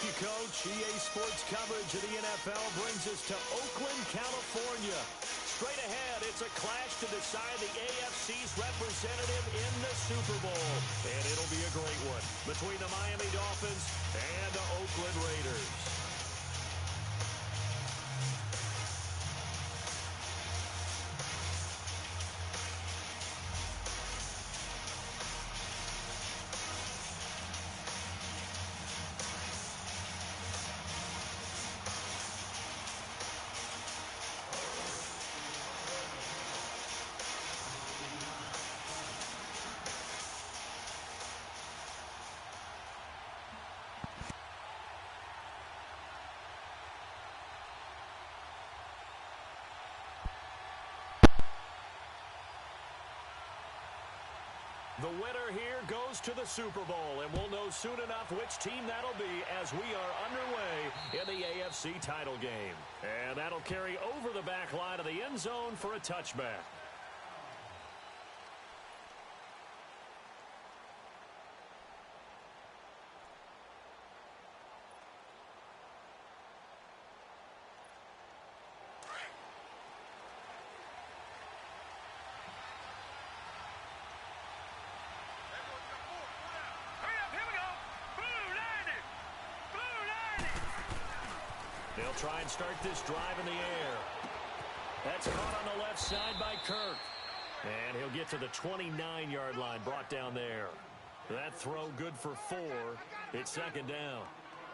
you, Coach. EA Sports coverage of the NFL brings us to Oakland, California. Straight ahead, it's a clash to decide the AFC's representative in the Super Bowl. And it'll be a great one between the Miami Dolphins and the Oakland Raiders. The winner here goes to the Super Bowl, and we'll know soon enough which team that'll be as we are underway in the AFC title game. And that'll carry over the back line of the end zone for a touchback. They'll try and start this drive in the air. That's caught on the left side by Kirk. And he'll get to the 29-yard line, brought down there. That throw good for 4. It's second down.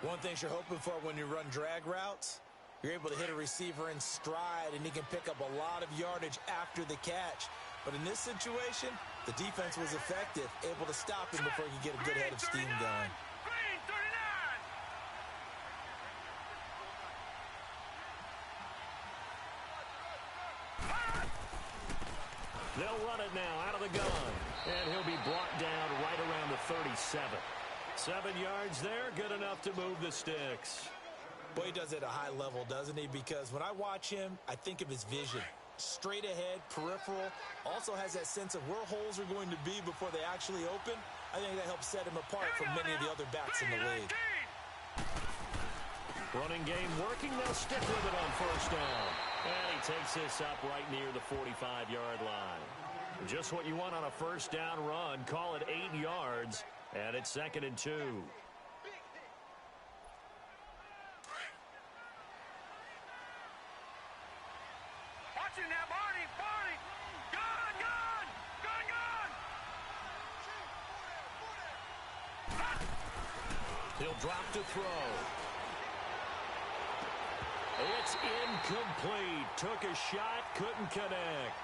One thing you're hoping for when you run drag routes, you're able to hit a receiver in stride, and he can pick up a lot of yardage after the catch. But in this situation, the defense was effective, able to stop him before he could get a good head of steam going. They'll run it now out of the gun. And he'll be brought down right around the 37. 7 yards there, good enough to move the sticks. Boy, he does it at a high level, doesn't he? Because when I watch him, I think of his vision. Straight ahead, peripheral, also has that sense of where holes are going to be before they actually open. I think that helps set him apart from many of the other backs in the league. Running game working, they'll stick with it on first down. And he takes this up right near the 45-yard line. Just what you want on a first down run. Call it 8 yards, and it's 2nd and 2. Watching now, Barney. Gun. He'll drop to throw. It's incomplete. Took a shot, couldn't connect.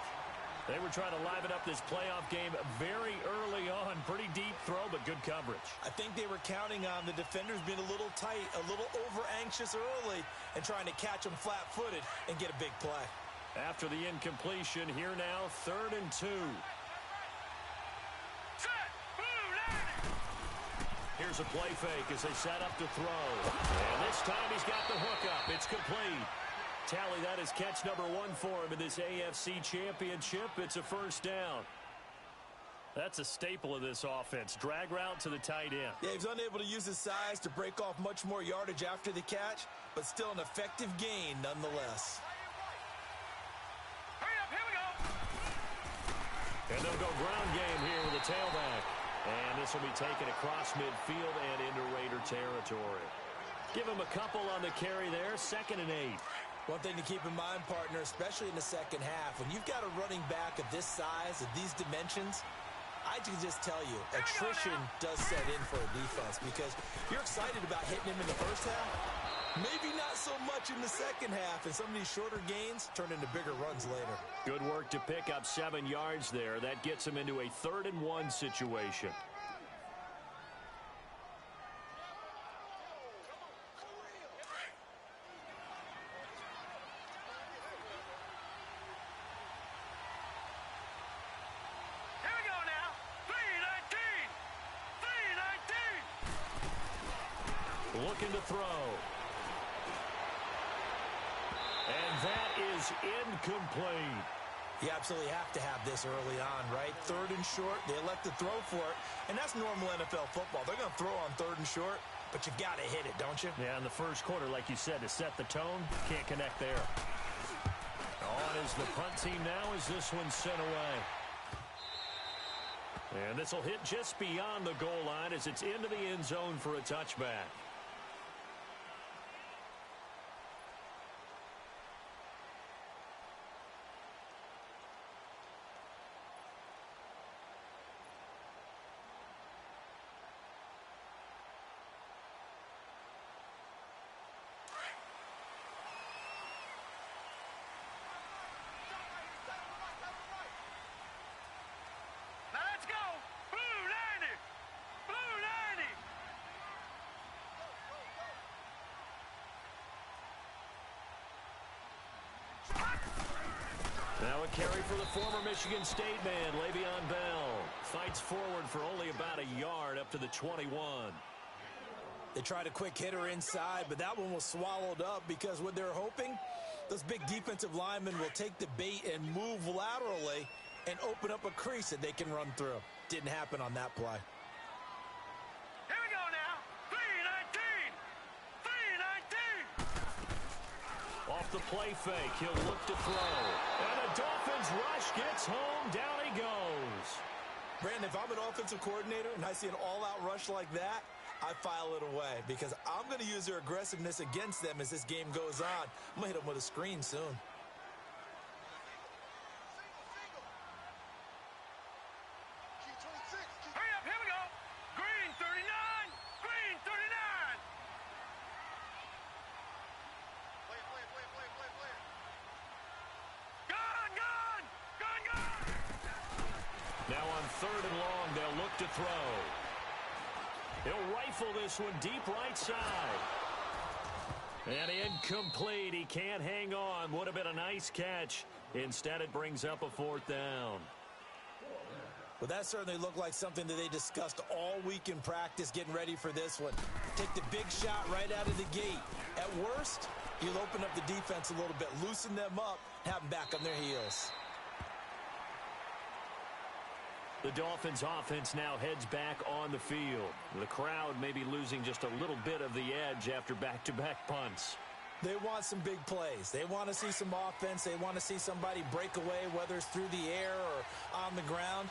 They were trying to liven up this playoff game very early on. Pretty deep throw, but good coverage. I think they were counting on the defenders being a little tight, a little over-anxious early, and trying to catch them flat-footed and get a big play. After the incompletion, here now, 3rd and 2. Here's a play fake as they set up to throw. And this time he's got the hook up. It's complete. Tally, that is catch number 1 for him in this AFC Championship. It's a first down. That's a staple of this offense. Drag route to the tight end. Yeah, he was unable to use his size to break off much more yardage after the catch, but still an effective gain nonetheless. Hurry up, here we go. And they'll go ground game here with a tailback. And this will be taken across midfield and into Raider territory. Give him a couple on the carry there, 2nd and 8. One thing to keep in mind, partner, especially in the second half, when you've got a running back of this size, of these dimensions, I can just tell you, attrition does set in for a defense because you're excited about hitting him in the first half. Maybe not so much in the second half, and some of these shorter gains turn into bigger runs later. Good work to pick up 7 yards there. That gets him into a 3rd and 1 situation. Looking to throw. And that is incomplete. You absolutely have to have this early on, right? 3rd and short, they elect to throw for it, and that's normal NFL football. They're going to throw on 3rd and short, but you've got to hit it, don't you? Yeah, in the first quarter, like you said, to set the tone, can't connect there. On is the punt team now as this one's sent away. And this will hit just beyond the goal line as it's into the end zone for a touchback. Now a carry for the former Michigan State man, Le'Veon Bell. Fights forward for only about a yard up to the 21. They tried a quick hitter inside, but that one was swallowed up because what they're hoping, those big defensive linemen will take the bait and move laterally and open up a crease that they can run through. Didn't happen on that play. Here we go now. 3-19. 3-19. Off the play fake, he'll look to throw. And the Dolphins rush gets home, down he goes. Brandon, if I'm an offensive coordinator and I see an all-out rush like that, I file it away because I'm going to use their aggressiveness against them as this game goes on. I'm going to hit them with a screen soon. Hurry up, here we go. Green 39. Green 39. Gun. Now on 3rd and long, they'll look to throw. He'll rifle this one deep right side. And incomplete. He can't hang on. Would have been a nice catch. Instead, it brings up a 4th down. Well, that certainly looked like something that they discussed all week in practice getting ready for this one. Take the big shot right out of the gate. At worst, you'll open up the defense a little bit, loosen them up, have them back on their heels. The Dolphins offense now heads back on the field. The crowd may be losing just a little bit of the edge after back-to-back punts. They want some big plays. They want to see some offense. They want to see somebody break away, whether it's through the air or on the ground.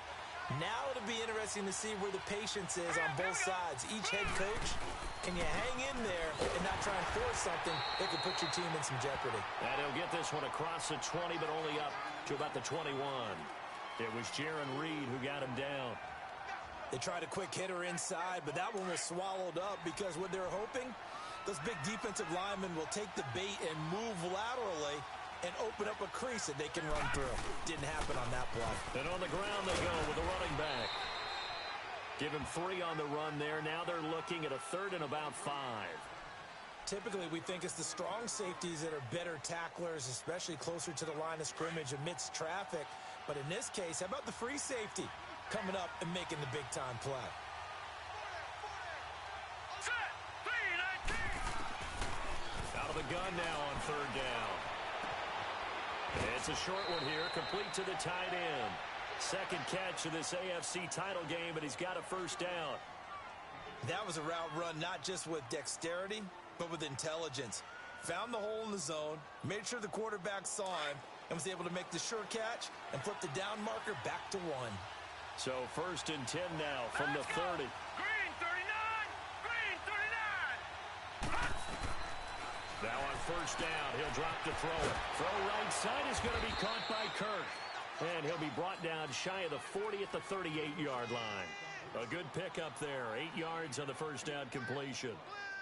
Now it'll be interesting to see where the patience is on both sides. Each head coach, can you hang in there and not try and force something that could put your team in some jeopardy? And he'll get this one across the 20, but only up to about the 21. It was Jaron Reed who got him down. They tried a quick hitter inside, but that one was swallowed up because what they're hoping, those big defensive linemen will take the bait and move laterally and open up a crease that they can run through. Didn't happen on that play. And on the ground they go with a running back. Give him 3 on the run there. Now they're looking at a 3rd and about 5. Typically, we think it's the strong safeties that are better tacklers, especially closer to the line of scrimmage amidst traffic. But in this case, how about the free safety coming up and making the big-time play? Set. 3-19. Out of the gun now on 3rd down. It's a short one here, complete to the tight end. Second catch of this AFC title game, and he's got a 1st down. That was a route run not just with dexterity, but with intelligence. Found the hole in the zone, made sure the quarterback saw him, and was able to make the sure catch and flip the down marker back to 1. So 1st and 10 now from the 30. Green 39. Green 39. Now on 1st down, he'll drop to throw it. Throw right side is going to be caught by Kirk. And he'll be brought down shy of the 40 at the 38-yard line. A good pickup there. 8 yards on the 1st down completion.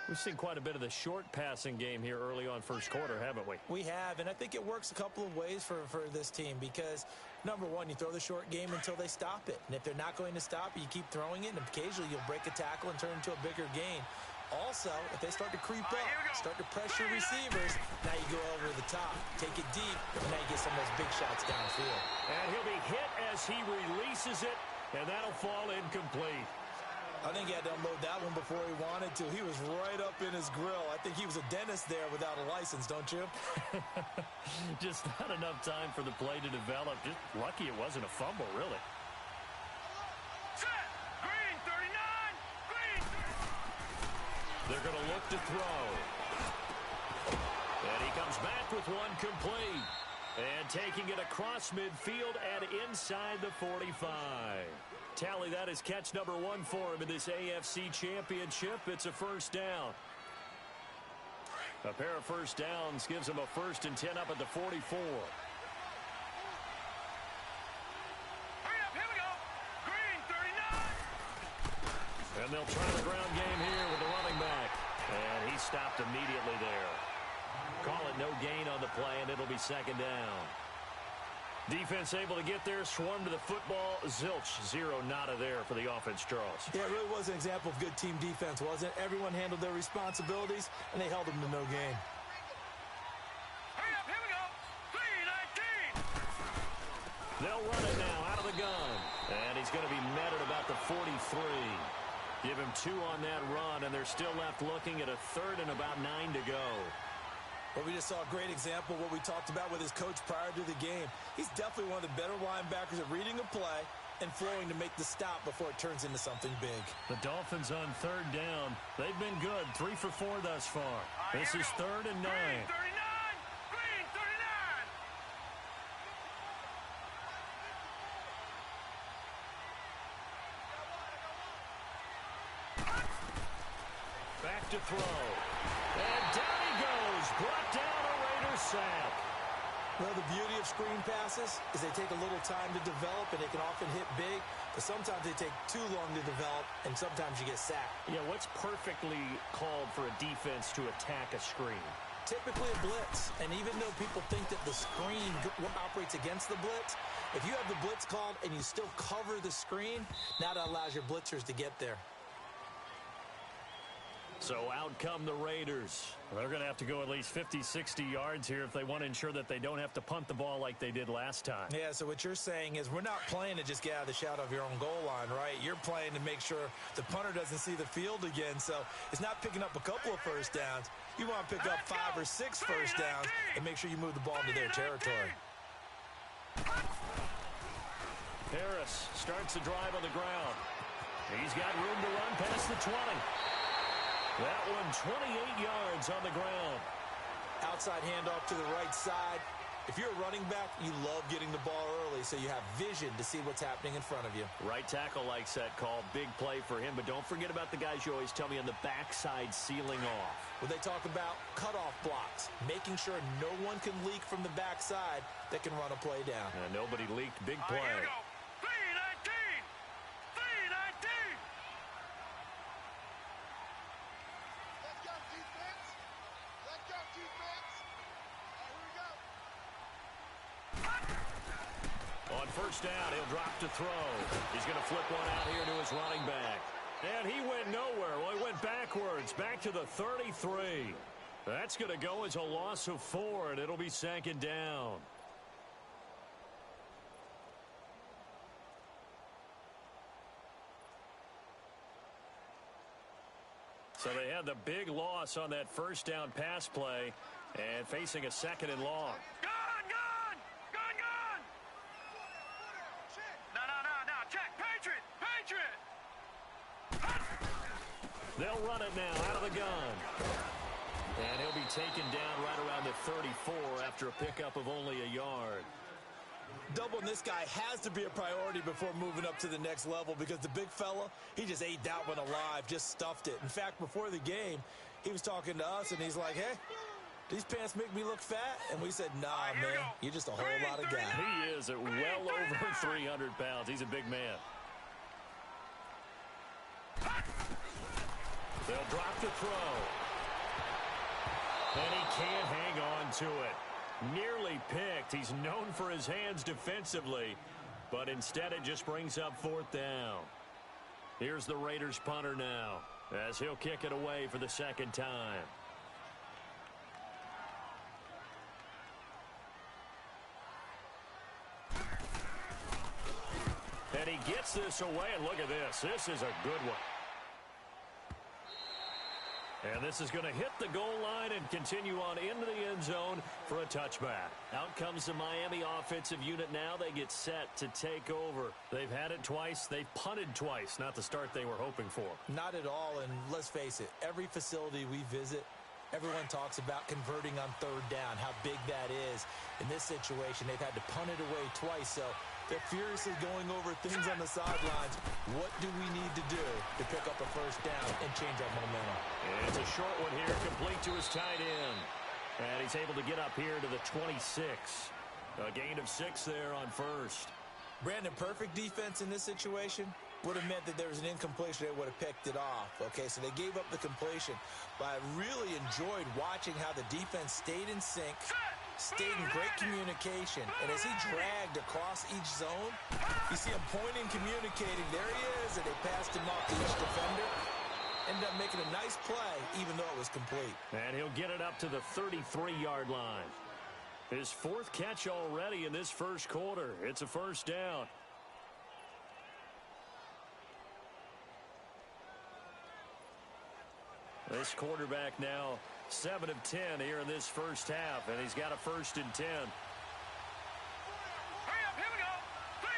We've seen quite a bit of the short passing game here early on 1st quarter, haven't we? We have, and I think it works a couple of ways for this team because, number one, you throw the short game until they stop it. And if they're not going to stop it, you keep throwing it, and occasionally you'll break a tackle and turn it into a bigger gain. Also, if they start to creep up, start to pressure receivers, now you go over the top, take it deep, and now you get some of those big shots downfield. And he'll be hit as he releases it, and that'll fall incomplete. I think he had to unload that one before he wanted to. He was right up in his grill. I think he was a dentist there without a license, don't you? Just not enough time for the play to develop. Just lucky it wasn't a fumble, really. Set. Green 39. Green 39. They're going to look to throw. And he comes back with one complete. And taking it across midfield and inside the 45. Tally, that is catch number 1 for him in this AFC Championship. It's a first down. A pair of first downs gives him a 1st and 10 up at the 44. Hurry up, here we go. Green, 39. And they'll try the ground game here with the running back. And he stopped immediately there. Call it no gain on the play, and it'll be second down. Defense able to get there, swarm to the football. Zilch, 0 nada there for the offense, Charles. Yeah, it really was an example of good team defense, wasn't it? Everyone handled their responsibilities, and they held them to no gain. Hurry up, here we go. 3-19. They'll run it now out of the gun. And he's going to be met at about the 43. Give him 2 on that run, and they're still left looking at a 3rd and about 9 to go. But we just saw a great example of what we talked about with his coach prior to the game. He's definitely one of the better linebackers at reading a play and flowing to make the stop before it turns into something big. The Dolphins on 3rd down. They've been good, 3 for 4 thus far. This is 3rd and 9. Green, 39. Green, 39. Back to throw. And down he goes. Brought down a Raiders sack. Well, the beauty of screen passes is they take a little time to develop, and they can often hit big, but sometimes they take too long to develop, and sometimes you get sacked. Yeah, what's perfectly called for a defense to attack a screen? Typically a blitz, and even though people think that the screen operates against the blitz, if you have the blitz called and you still cover the screen, now that allows your blitzers to get there. So out come the Raiders. They're going to have to go at least 50, 60 yards here if they want to ensure that they don't have to punt the ball like they did last time. Yeah, so what you're saying is we're not playing to just get out of the shadow of your own goal line, right? You're playing to make sure the punter doesn't see the field again. So it's not picking up a couple of first downs. You want to pick up 5 or 6 first downs and make sure you move the ball into their territory. Harris starts the drive on the ground. He's got room to run past the 20. That one 28 yards on the ground. Outside handoff to the right side. If you're a running back, you love getting the ball early so you have vision to see what's happening in front of you. Right tackle likes that call. Big play for him. But don't forget about the guys you always tell me on the backside sealing off. Well, they talk about cutoff blocks, making sure no one can leak from the backside that can run a play down. And nobody leaked. Big play. Here we go. 3-19. 3-19. Let's go, defense. Let's go, defense. All right, here we go. On first down, he'll drop to throw. He's going to flip one out here to his running back. And he went nowhere. Well, he went backwards, back to the 33. That's going to go as a loss of 4, and it'll be second down. So they had the big loss on that first down pass play and facing a second and long. Gun, gun. Gun, gun. No. Check. Patriot. Patriot. They'll run it now out of the gun. And he'll be taken down right around the 34 after a pickup of only a yard. Doubling this guy has to be a priority before moving up to the next level because the big fella, he just ate that one alive, just stuffed it. In fact, before the game, he was talking to us, and he's like, hey, these pants make me look fat? And we said, nah, man, you're just a whole lot of guy. He is at well over 300 pounds. He's a big man. They'll drop the throw. And he can't hang on to it. Nearly picked. He's known for his hands defensively, but instead it just brings up 4th down. Here's the Raiders punter now as he'll kick it away for the second time. And he gets this away, and look at this. This is a good one. And this is going to hit the goal line and continue on into the end zone for a touchback. Out comes the Miami offensive unit now. They get set to take over. They've had it twice. They've punted twice. Not the start they were hoping for. Not at all, and let's face it, every facility we visit, everyone talks about converting on third down, how big that is. In this situation, they've had to punt it away twice, so they're furiously going over things on the sidelines. What do we need to do to pick up a first down and change our momentum? And it's a short one here, complete to his tight end. And he's able to get up here to the 26. A gain of 6 there on first. Brandon, perfect defense in this situation would have meant that there was an incompletion. They would have picked it off. Okay, so they gave up the completion. But I really enjoyed watching how the defense stayed in sync, stayed in great communication. And as he dragged across each zone, you see him pointing, communicating. There he is, and they passed him off to each defender. Ended up making a nice play, even though it was complete. And he'll get it up to the 33-yard line. His 4th catch already in this first quarter. It's a first down. This quarterback now 7 of 10 here in this first half, and he's got a 1st and 10. Hurry up, here we go. 3-19.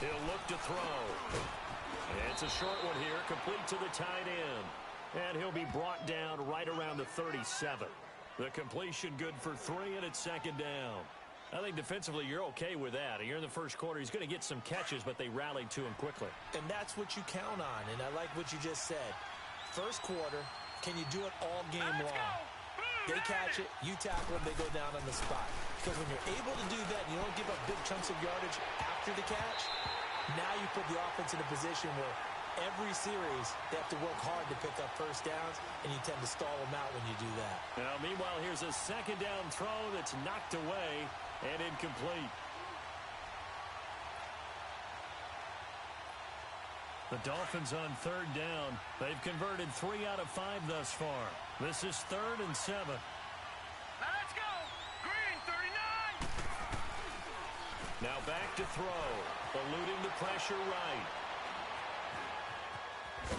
3-19. He'll look to throw. It's a short one here, complete to the tight end. And he'll be brought down right around the 37. The completion good for 3, and it's 2nd down. I think defensively you're okay with that. You're in the first quarter. He's going to get some catches, but they rallied to him quickly. And that's what you count on, and I like what you just said. First quarter, can you do it all game long? They catch it, you tackle them, they go down on the spot. Because when you're able to do that, you don't give up big chunks of yardage after the catch, now you put the offense in a position where every series they have to work hard to pick up first downs, and you tend to stall them out when you do that. Now, meanwhile, here's a 2nd down throw that's knocked away and incomplete. The Dolphins on 3rd down. They've converted 3 out of 5 thus far. This is 3rd and 7. Now let's go. Green, 39. Now back to throw. Eluding the pressure right.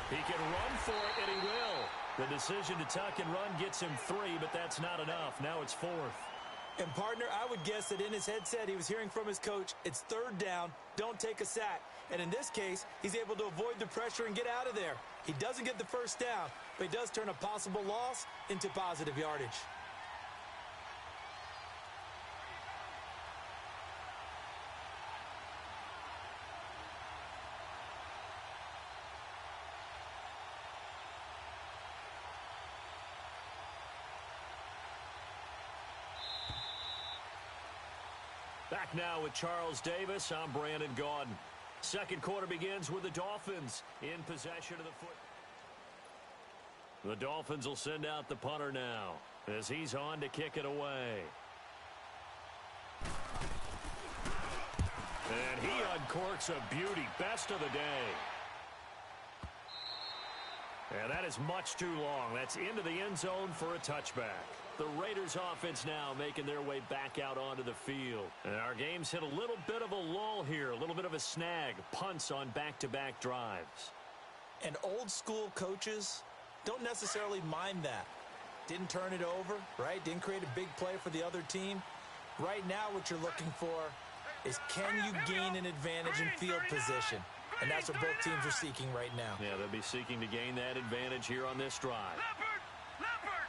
He can run for it, and he will. The decision to tuck and run gets him 3, but that's not enough. Now it's 4th. And, partner, I would guess that in his headset he was hearing from his coach, it's 3rd down, don't take a sack. And in this case, he's able to avoid the pressure and get out of there. He doesn't get the first down, but he does turn a possible loss into positive yardage. Back now with Charles Davis. I'm Brandon Gaudin. Second quarter begins with the Dolphins in possession of the foot. The Dolphins will send out the punter now as he's on to kick it away. And he uncorks a beauty. Best of the day. And that is much too long. That's into the end zone for a touchback. The Raiders offense now making their way back out onto the field. And our game's hit a little bit of a lull here, a little bit of a snag. Punts on back-to-back drives. And old school coaches don't necessarily mind that. Didn't turn it over, right? Didn't create a big play for the other team. Right now what you're looking for is, can you gain an advantage in field position? And that's what both teams are seeking right now. Yeah, they'll be seeking to gain that advantage here on this drive. Leopard, Leopard.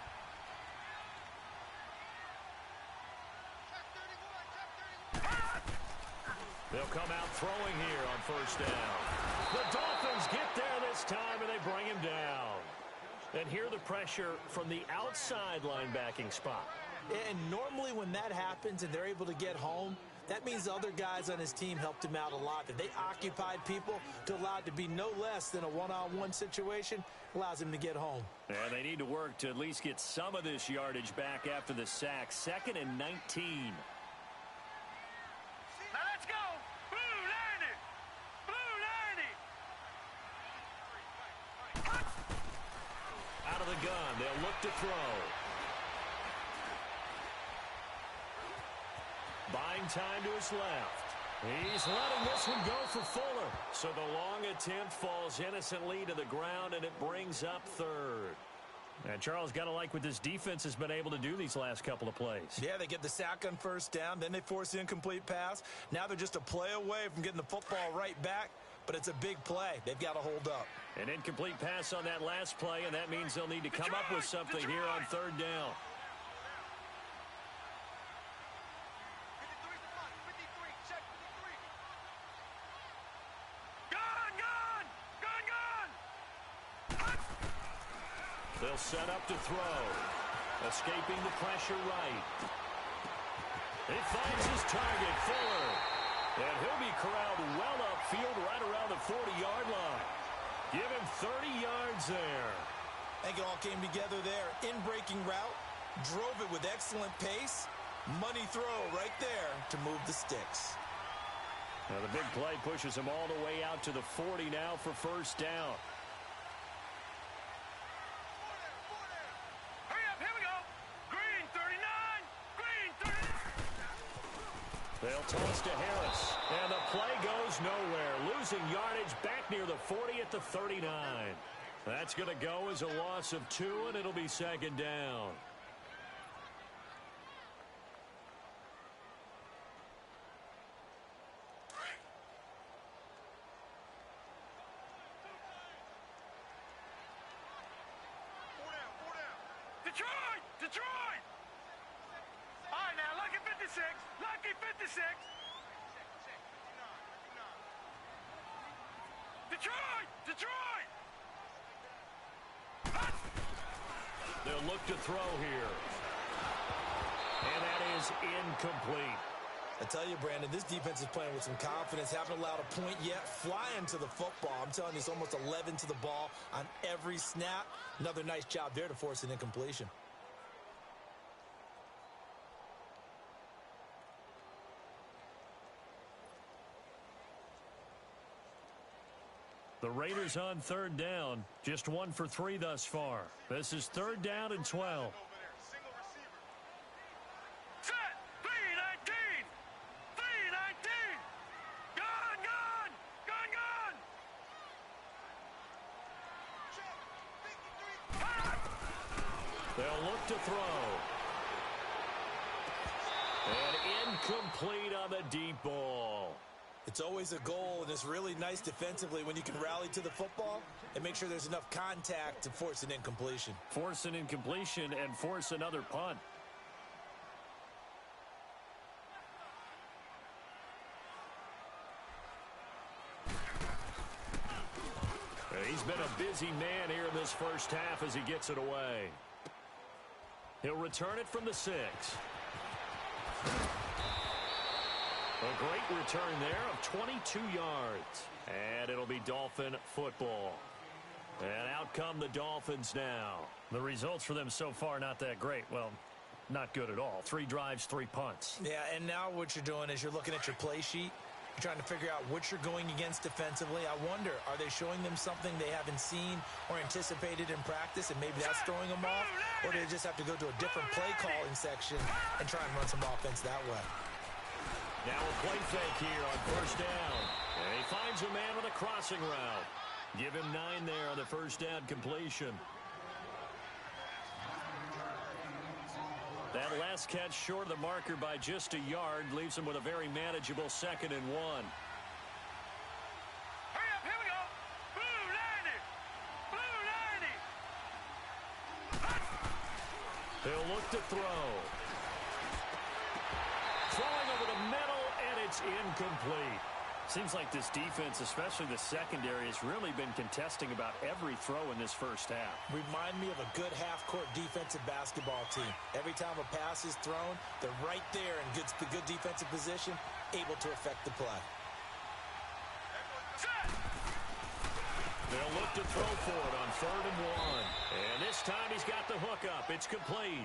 They'll come out throwing here on first down. The Dolphins get there this time, and they bring him down. And here the pressure from the outside linebacking spot. And normally when that happens and they're able to get home, that means the other guys on his team helped him out a lot. That they occupied people to allow it to be no less than a one-on-one situation, allows him to get home. And they need to work to at least get some of this yardage back after the sack. 2nd and 19. Now let's go. Blue 90. Blue 90. Out of the gun, they'll look to throw. Buying time to his left. He's letting this one go for Fuller. So the long attempt falls innocently to the ground, and it brings up third. And Charles, got to like what this defense has been able to do these last couple of plays. Yeah, they get the sack on first down, then they force the incomplete pass. Now they're just a play away from getting the football right back, but it's a big play. They've got to hold up. An incomplete pass on that last play, and that means they'll need to come up with something here on third down. 53, check 53. They'll set up to throw. Escaping the pressure right. He finds his target, Fuller. And he'll be corralled well upfield right around the 40-yard line. Give him 30 yards there. I think it all came together there. In-breaking route, drove it with excellent pace. Money throw right there to move the sticks. Now the big play pushes him all the way out to the 40 now for first down. They'll toss to Harris, and the play goes nowhere. Losing yardage back near the 40 at the 39. That's going to go as a loss of 2, and it'll be second down. Detroit! Detroit! All right, now, lucky 56. Lucky 56. Detroit! Detroit! They'll look to throw here. And that is incomplete. I tell you, Brandon, this defense is playing with some confidence. Haven't allowed a point yet. Flying to the football. I'm telling you, it's almost 11 to the ball on every snap. Another nice job there to force an incompletion. The Raiders on third down. Just 1 for 3 thus far. This is third down and 12. Set! 3-19! 3-19! Gone! Gone! Gone! Gone! They'll look to throw. And incomplete on the deep ball. It's always a goal, and it's really nice defensively when you can rally to the football and make sure there's enough contact to force an incompletion. Force an incompletion and force another punt. He's been a busy man here in this first half as he gets it away. He'll return it from the 6. A great return there of 22 yards. And it'll be Dolphin football. And out come the Dolphins now. The results for them so far not that great. Well, not good at all. 3 drives, 3 punts. Yeah, and now what you're doing is you're looking at your play sheet. You're trying to figure out what you're going against defensively. I wonder, are they showing them something they haven't seen or anticipated in practice, and maybe that's throwing them off? Or do they just have to go to a different play calling section and try and run some offense that way? Now a play fake here on first down. And he finds a man with a crossing route. Give him 9 there on the first down completion. That last catch short of the marker by just a yard leaves him with a very manageable 2nd and 1. Hurry up, here we go. Blue 90. Blue 90. He'll look to throw. Throwing over the middle, and it's incomplete. Seems like this defense, especially the secondary, has really been contesting about every throw in this first half. Remind me of a good half-court defensive basketball team. Every time a pass is thrown, they're right there in good defensive position, able to affect the play. Set! They'll look to throw for it on 3rd and 1. And this time he's got the hook up. It's complete.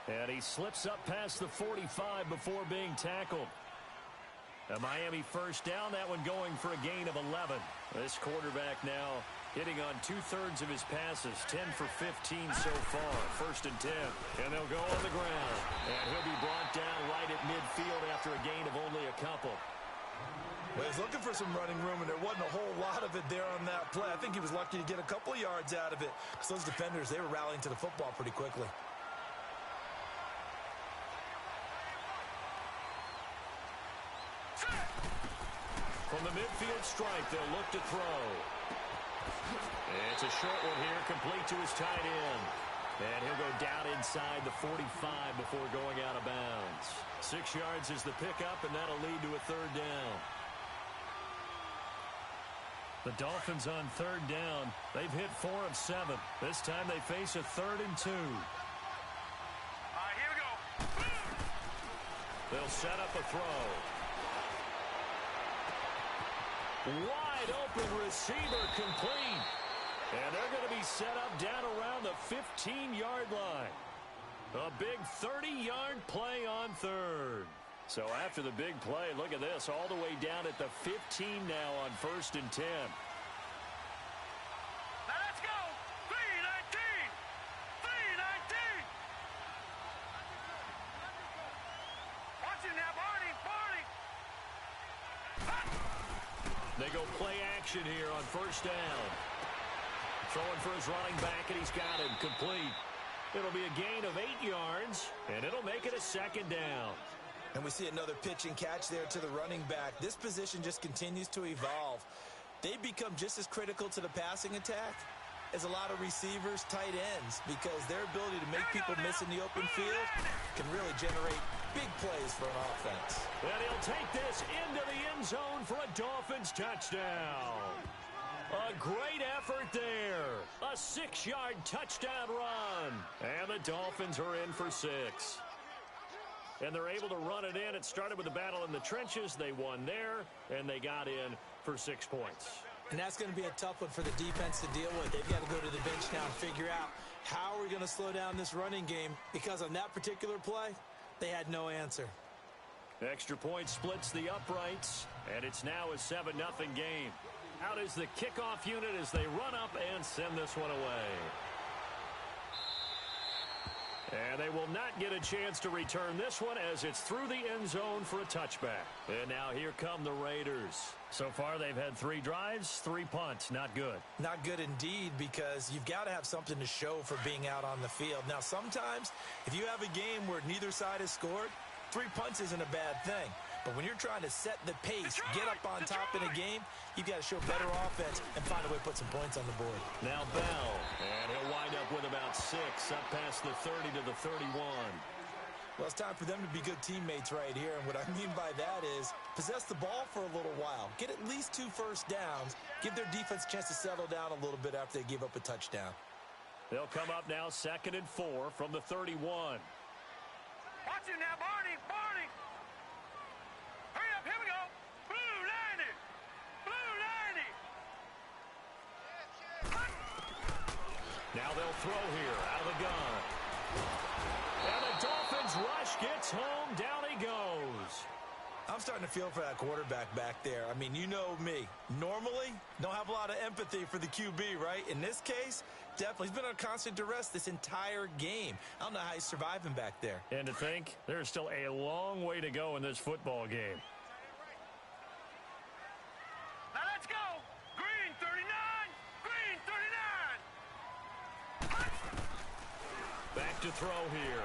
And he slips up past the 45 before being tackled. A Miami first down, that one going for a gain of 11. This quarterback now hitting on 2/3 of his passes, 10 for 15 so far. 1st and 10, and they'll go on the ground. And he'll be brought down right at midfield after a gain of only a couple. Well, he was looking for some running room, and there wasn't a whole lot of it there on that play. I think he was lucky to get a couple of yards out of it because those defenders, they were rallying to the football pretty quickly. From the midfield stripe, they'll look to throw. It's a short one here, complete to his tight end. And he'll go down inside the 45 before going out of bounds. 6 yards is the pickup, and that'll lead to a third down. The Dolphins on third down. They've hit 4 of 7. This time they face a 3rd and 2. All right, here we go. They'll set up a throw. Wide open receiver complete. And they're going to be set up down around the 15-yard line. A big 30-yard play on third. So after the big play, look at this, all the way down at the 15 now on 1st and 10. Now let's go. 3-19. 3-19. Watch him now, Barney. They go play action here on 1st down. Throwing for his running back, and he's got him complete. It'll be a gain of 8 yards, and it'll make it a 2nd down. And we see another pitch and catch there to the running back. This position just continues to evolve. They become just as critical to the passing attack as a lot of receivers, tight ends, because their ability to make people miss in the open field can really generate big plays for an offense. And he'll take this into the end zone for a Dolphins touchdown. A great effort there. A 6-yard touchdown run. And the Dolphins are in for 6. And they're able to run it in. It started with a battle in the trenches. They won there, and they got in for 6 points. And that's going to be a tough one for the defense to deal with. They've got to go to the bench now and figure out how we're going to slow down this running game, because on that particular play, they had no answer. Extra point splits the uprights, and it's now a 7-0 game. Out is the kickoff unit as they run up and send this one away. And they will not get a chance to return this one as it's through the end zone for a touchback. And now here come the Raiders. So far they've had 3 drives, 3 punts. Not good. Not good indeed, because you've got to have something to show for being out on the field. Now sometimes if you have a game where neither side has scored, 3 punts isn't a bad thing. But when you're trying to set the pace, get up on top in a game, you've got to show better offense and find a way to put some points on the board. Now Bell, and he'll wind up with about 6, up past the 30 to the 31. Well, it's time for them to be good teammates right here, and what I mean by that is possess the ball for a little while, get at least 2 first downs, give their defense a chance to settle down a little bit after they give up a touchdown. They'll come up now 2nd and 4 from the 31. Watch him now, Barney. Hurry up, here we go. Blue 90. Blue 90. Now they'll throw here out of the gun. And the Dolphins rush gets home. Down he goes. I'm starting to feel for that quarterback back there. I mean, you know me. Normally, don't have a lot of empathy for the QB, right? In this case, definitely. He's been on constant duress this entire game. I don't know how he's surviving back there. And to think, there's still a long way to go in this football game. Now let's go. Green 39. Green 39. Back to throw here.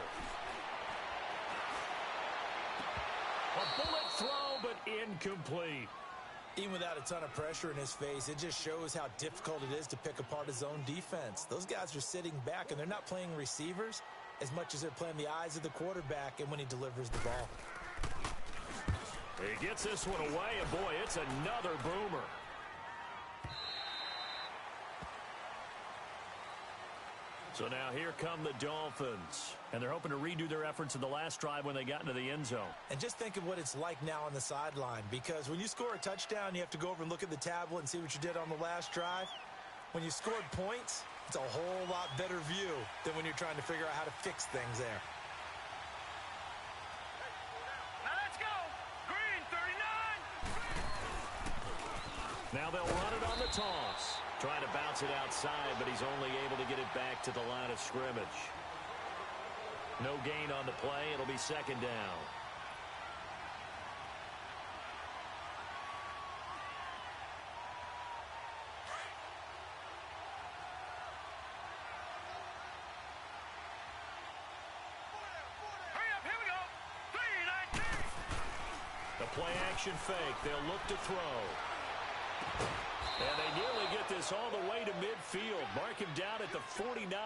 A bullet throw, but incomplete. Even without a ton of pressure in his face, it just shows how difficult it is to pick apart his own defense. Those guys are sitting back, and they're not playing receivers as much as they're playing the eyes of the quarterback and when he delivers the ball. He gets this one away, and boy, it's another boomer. So now here come the Dolphins, and they're hoping to redo their efforts in the last drive when they got into the end zone. And just think of what it's like now on the sideline, because when you score a touchdown, you have to go over and look at the tablet and see what you did on the last drive. When you scored points, it's a whole lot better view than when you're trying to figure out how to fix things there. Now let's go. Green 39. Now they'll run it on the toss. Trying to bounce it outside, but he's only able to get it back to the line of scrimmage. No gain on the play. It'll be 2nd down. Play-action fake. They'll look to throw. And they nearly get this all the way to midfield. Mark him down at the 49.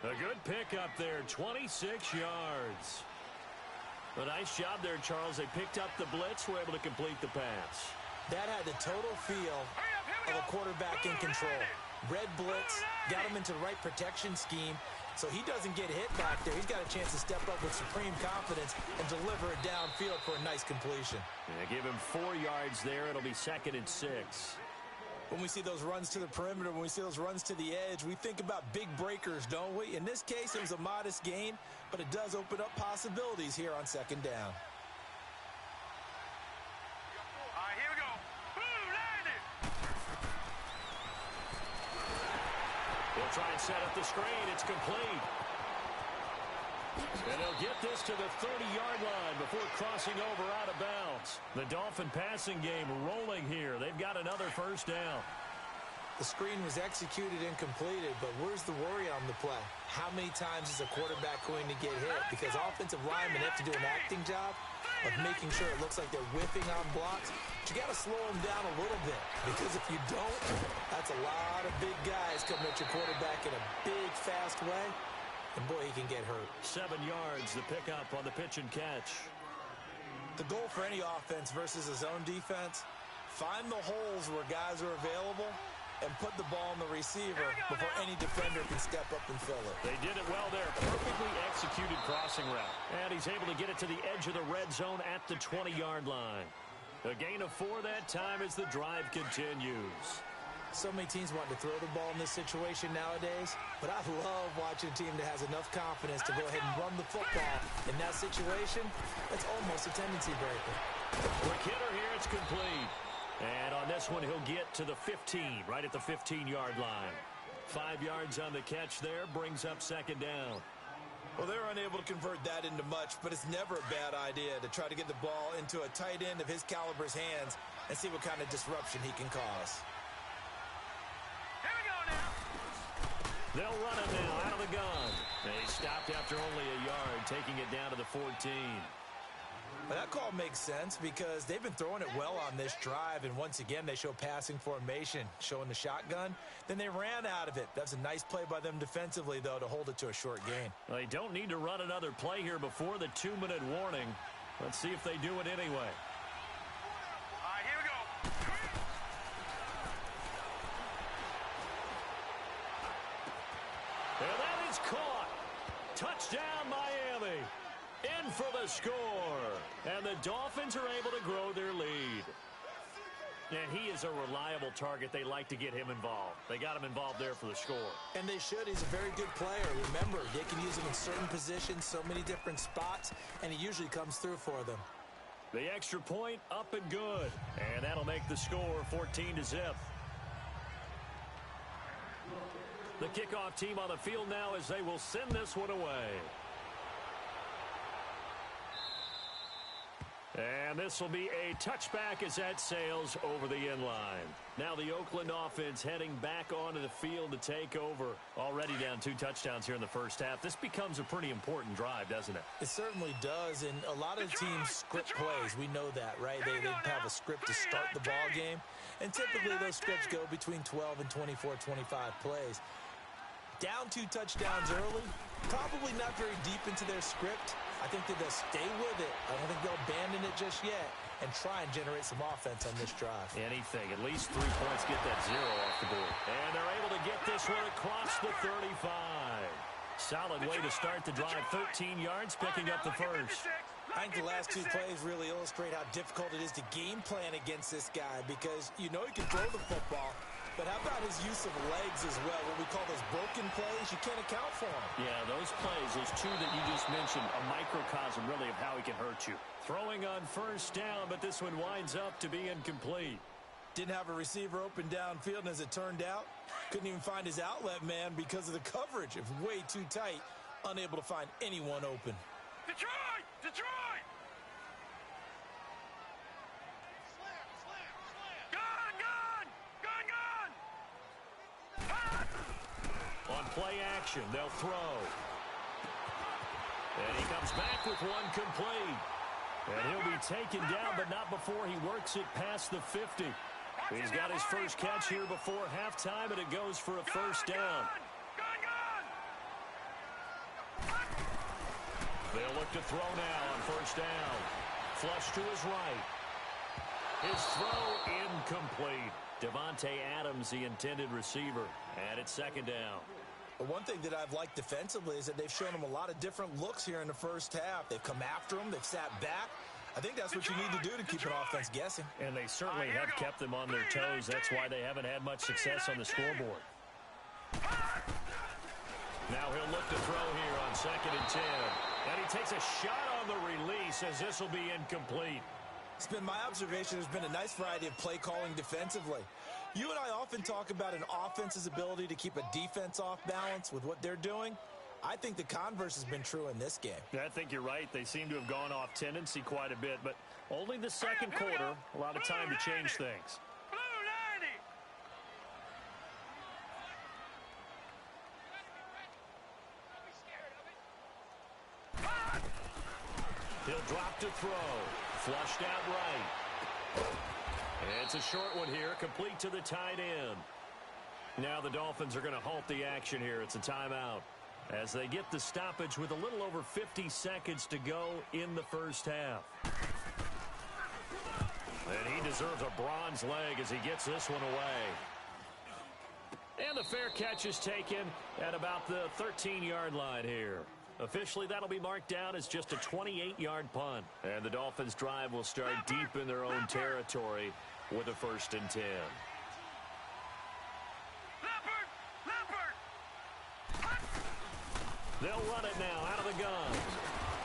A good pickup there, 26 yards. A nice job there, Charles. They picked up the blitz, were able to complete the pass. That had the total feel of a quarterback in control. Red blitz, got him into the right protection scheme, so he doesn't get hit back there. He's got a chance to step up with supreme confidence and deliver it downfield for a nice completion. Yeah, give him 4 yards there. It'll be 2nd and 6. When we see those runs to the perimeter, when we see those runs to the edge, we think about big breakers, don't we? In this case, it was a modest gain, but it does open up possibilities here on 2nd down. All right, here we go. Boom, landed. They'll try and set up the screen. It's complete. And they'll get this to the 30-yard line before crossing over out of bounds. The Dolphin passing game rolling here. They've got another first down. The screen was executed and completed, but where's the worry on the play? How many times is a quarterback going to get hit? Because offensive linemen have to do an acting job of making sure it looks like they're whiffing on blocks. But you got to slow them down a little bit, because if you don't, that's a lot of big guys coming at your quarterback in a big, fast way. And boy, he can get hurt. 7 yards, the pickup on the pitch and catch. The goal for any offense versus a zone defense, find the holes where guys are available and put the ball in the receiver before any defender can step up and fill it. They did it well there. Perfectly executed crossing route. And he's able to get it to the edge of the red zone at the 20-yard line. A gain of 4 that time as the drive continues. So many teams want to throw the ball in this situation nowadays, but I love watching a team that has enough confidence to go ahead and run the football. In that situation, that's almost a tendency breaker. Quick hitter here, it's complete. And on this one, he'll get to the 15, right at the 15-yard line. 5 yards on the catch there, brings up 2nd down. Well, they're unable to convert that into much, but it's never a bad idea to try to get the ball into a tight end of his caliber's hands and see what kind of disruption he can cause. They'll run it now out of the gun. They stopped after only a yard, taking it down to the 14. Well, that call makes sense because they've been throwing it well on this drive, and once again, they show passing formation, showing the shotgun. Then they ran out of it. That's a nice play by them defensively, though, to hold it to a short gain. Well, they don't need to run another play here before the 2-minute warning. Let's see if they do it anyway. All right, here we go. And that is caught. Touchdown, Miami. In for the score. And the Dolphins are able to grow their lead. And he is a reliable target. They like to get him involved. They got him involved there for the score. And they should. He's a very good player. Remember, they can use him in certain positions, so many different spots, and he usually comes through for them. The extra point up and good. And that'll make the score 14-0. The kickoff team on the field now as they will send this one away. And this will be a touchback as that sails over the end line. Now the Oakland offense heading back onto the field to take over. Already down 2 touchdowns here in the first half. This becomes a pretty important drive, doesn't it? It certainly does, and a lot of teams script plays. We know that, right? They have a script to start the ball game, and typically those scripts go between 12 and 24, 25 plays. Down 2 touchdowns early, probably not very deep into their script. I think that they'll stay with it. I don't think they'll abandon it just yet and try and generate some offense on this drive. Anything. At least 3 points, get that 0 off the board. And they're able to get this one across the 35. Solid way to start the drive. 13 yards, picking up the first. I think the last 2 plays really illustrate how difficult it is to game plan against this guy because you know he can throw the football, but how about his use of legs as well? What we call those broken plays, you can't account for them. Yeah, those plays, those 2 that you just mentioned, a microcosm really of how he can hurt you. Throwing on first down, but this one winds up to be incomplete. Didn't have a receiver open downfield, and as it turned out, couldn't even find his outlet man because of the coverage. It was way too tight, unable to find anyone open. Detroit! Detroit! Gun! Gun! Gun! Gun! On play action, they'll throw. And he comes back with one complete. And he'll be taken down, but not before he works it past the 50. He's got his first catch here before halftime, and it goes for a first down. They'll look to throw now on first down. Flush to his right. His throw incomplete. Devontae Adams, the intended receiver, and it's second down. But one thing that I've liked defensively is that they've shown him a lot of different looks here in the first half. They've come after him. They've sat back. I think that's what you need to do to keep an offense guessing. And they certainly have kept them on their toes. That's why they haven't had much success on the scoreboard. Now he'll look to throw here on 2nd and 10. And he takes a shot on the release as this will be incomplete. It's been my observation there's been a nice variety of play calling defensively. You and I often talk about an offense's ability to keep a defense off balance with what they're doing. I think the converse has been true in this game. I think you're right. They seem to have gone off tendency quite a bit, but only the second quarter, a lot of time to change things. He'll drop to throw. Flushed out right. And it's a short one here, complete to the tight end. Now the Dolphins are going to halt the action here. It's a timeout as they get the stoppage with a little over 50 seconds to go in the first half. And he deserves a bronze leg as he gets this one away. And the fair catch is taken at about the 13-yard line here. Officially, that'll be marked down as just a 28-yard punt. And the Dolphins' drive will start deep in their own territory with a 1st and 10. They'll run it now out of the gun.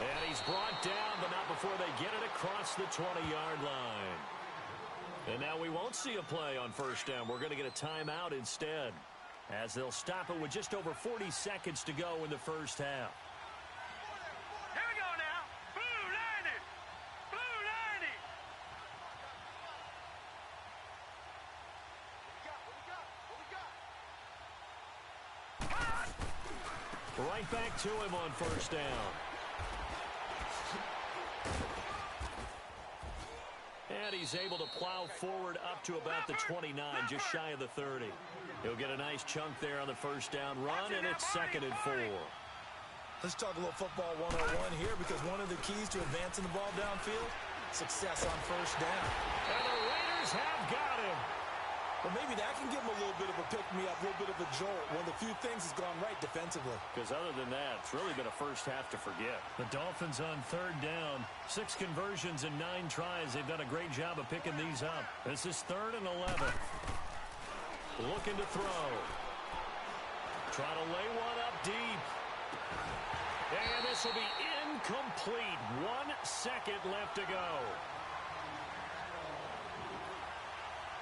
And he's brought down, but not before they get it across the 20-yard line. And now we won't see a play on first down. We're going to get a timeout instead, as they'll stop it with just over 40 seconds to go in the first half. Here we go now. Blue 90. Blue 90. Right back to him on first down. And he's able to plow forward up to about the 29, just shy of the 30. He'll get a nice chunk there on the first down run, and it's 2nd and 4. Let's talk a little football 101 here, because one of the keys to advancing the ball downfield, success on first down. And the Raiders have got him. Well, maybe that can give them a little bit of a pick-me-up, a little bit of a jolt. One of the few things has gone right defensively. Because other than that, it's really been a first half to forget. The Dolphins on 3rd down. 6 conversions and 9 tries. They've done a great job of picking these up. This is 3rd and 11. Looking to throw. Trying to lay one up deep. And this will be incomplete. 1 second left to go.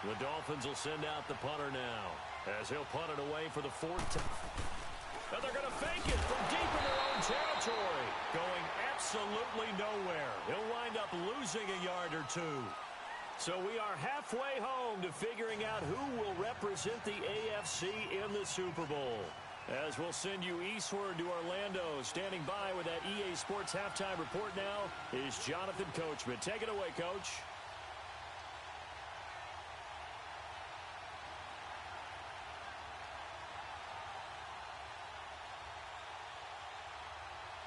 The Dolphins will send out the punter now, as he'll punt it away for the 4th time. And they're going to fake it from deep in their own territory, going absolutely nowhere. He'll wind up losing a yard or 2. So we are halfway home to figuring out who will represent the AFC in the Super Bowl. As we'll send you eastward to Orlando. Standing by with that EA Sports halftime report now is Jonathan Coachman. Take it away, Coach.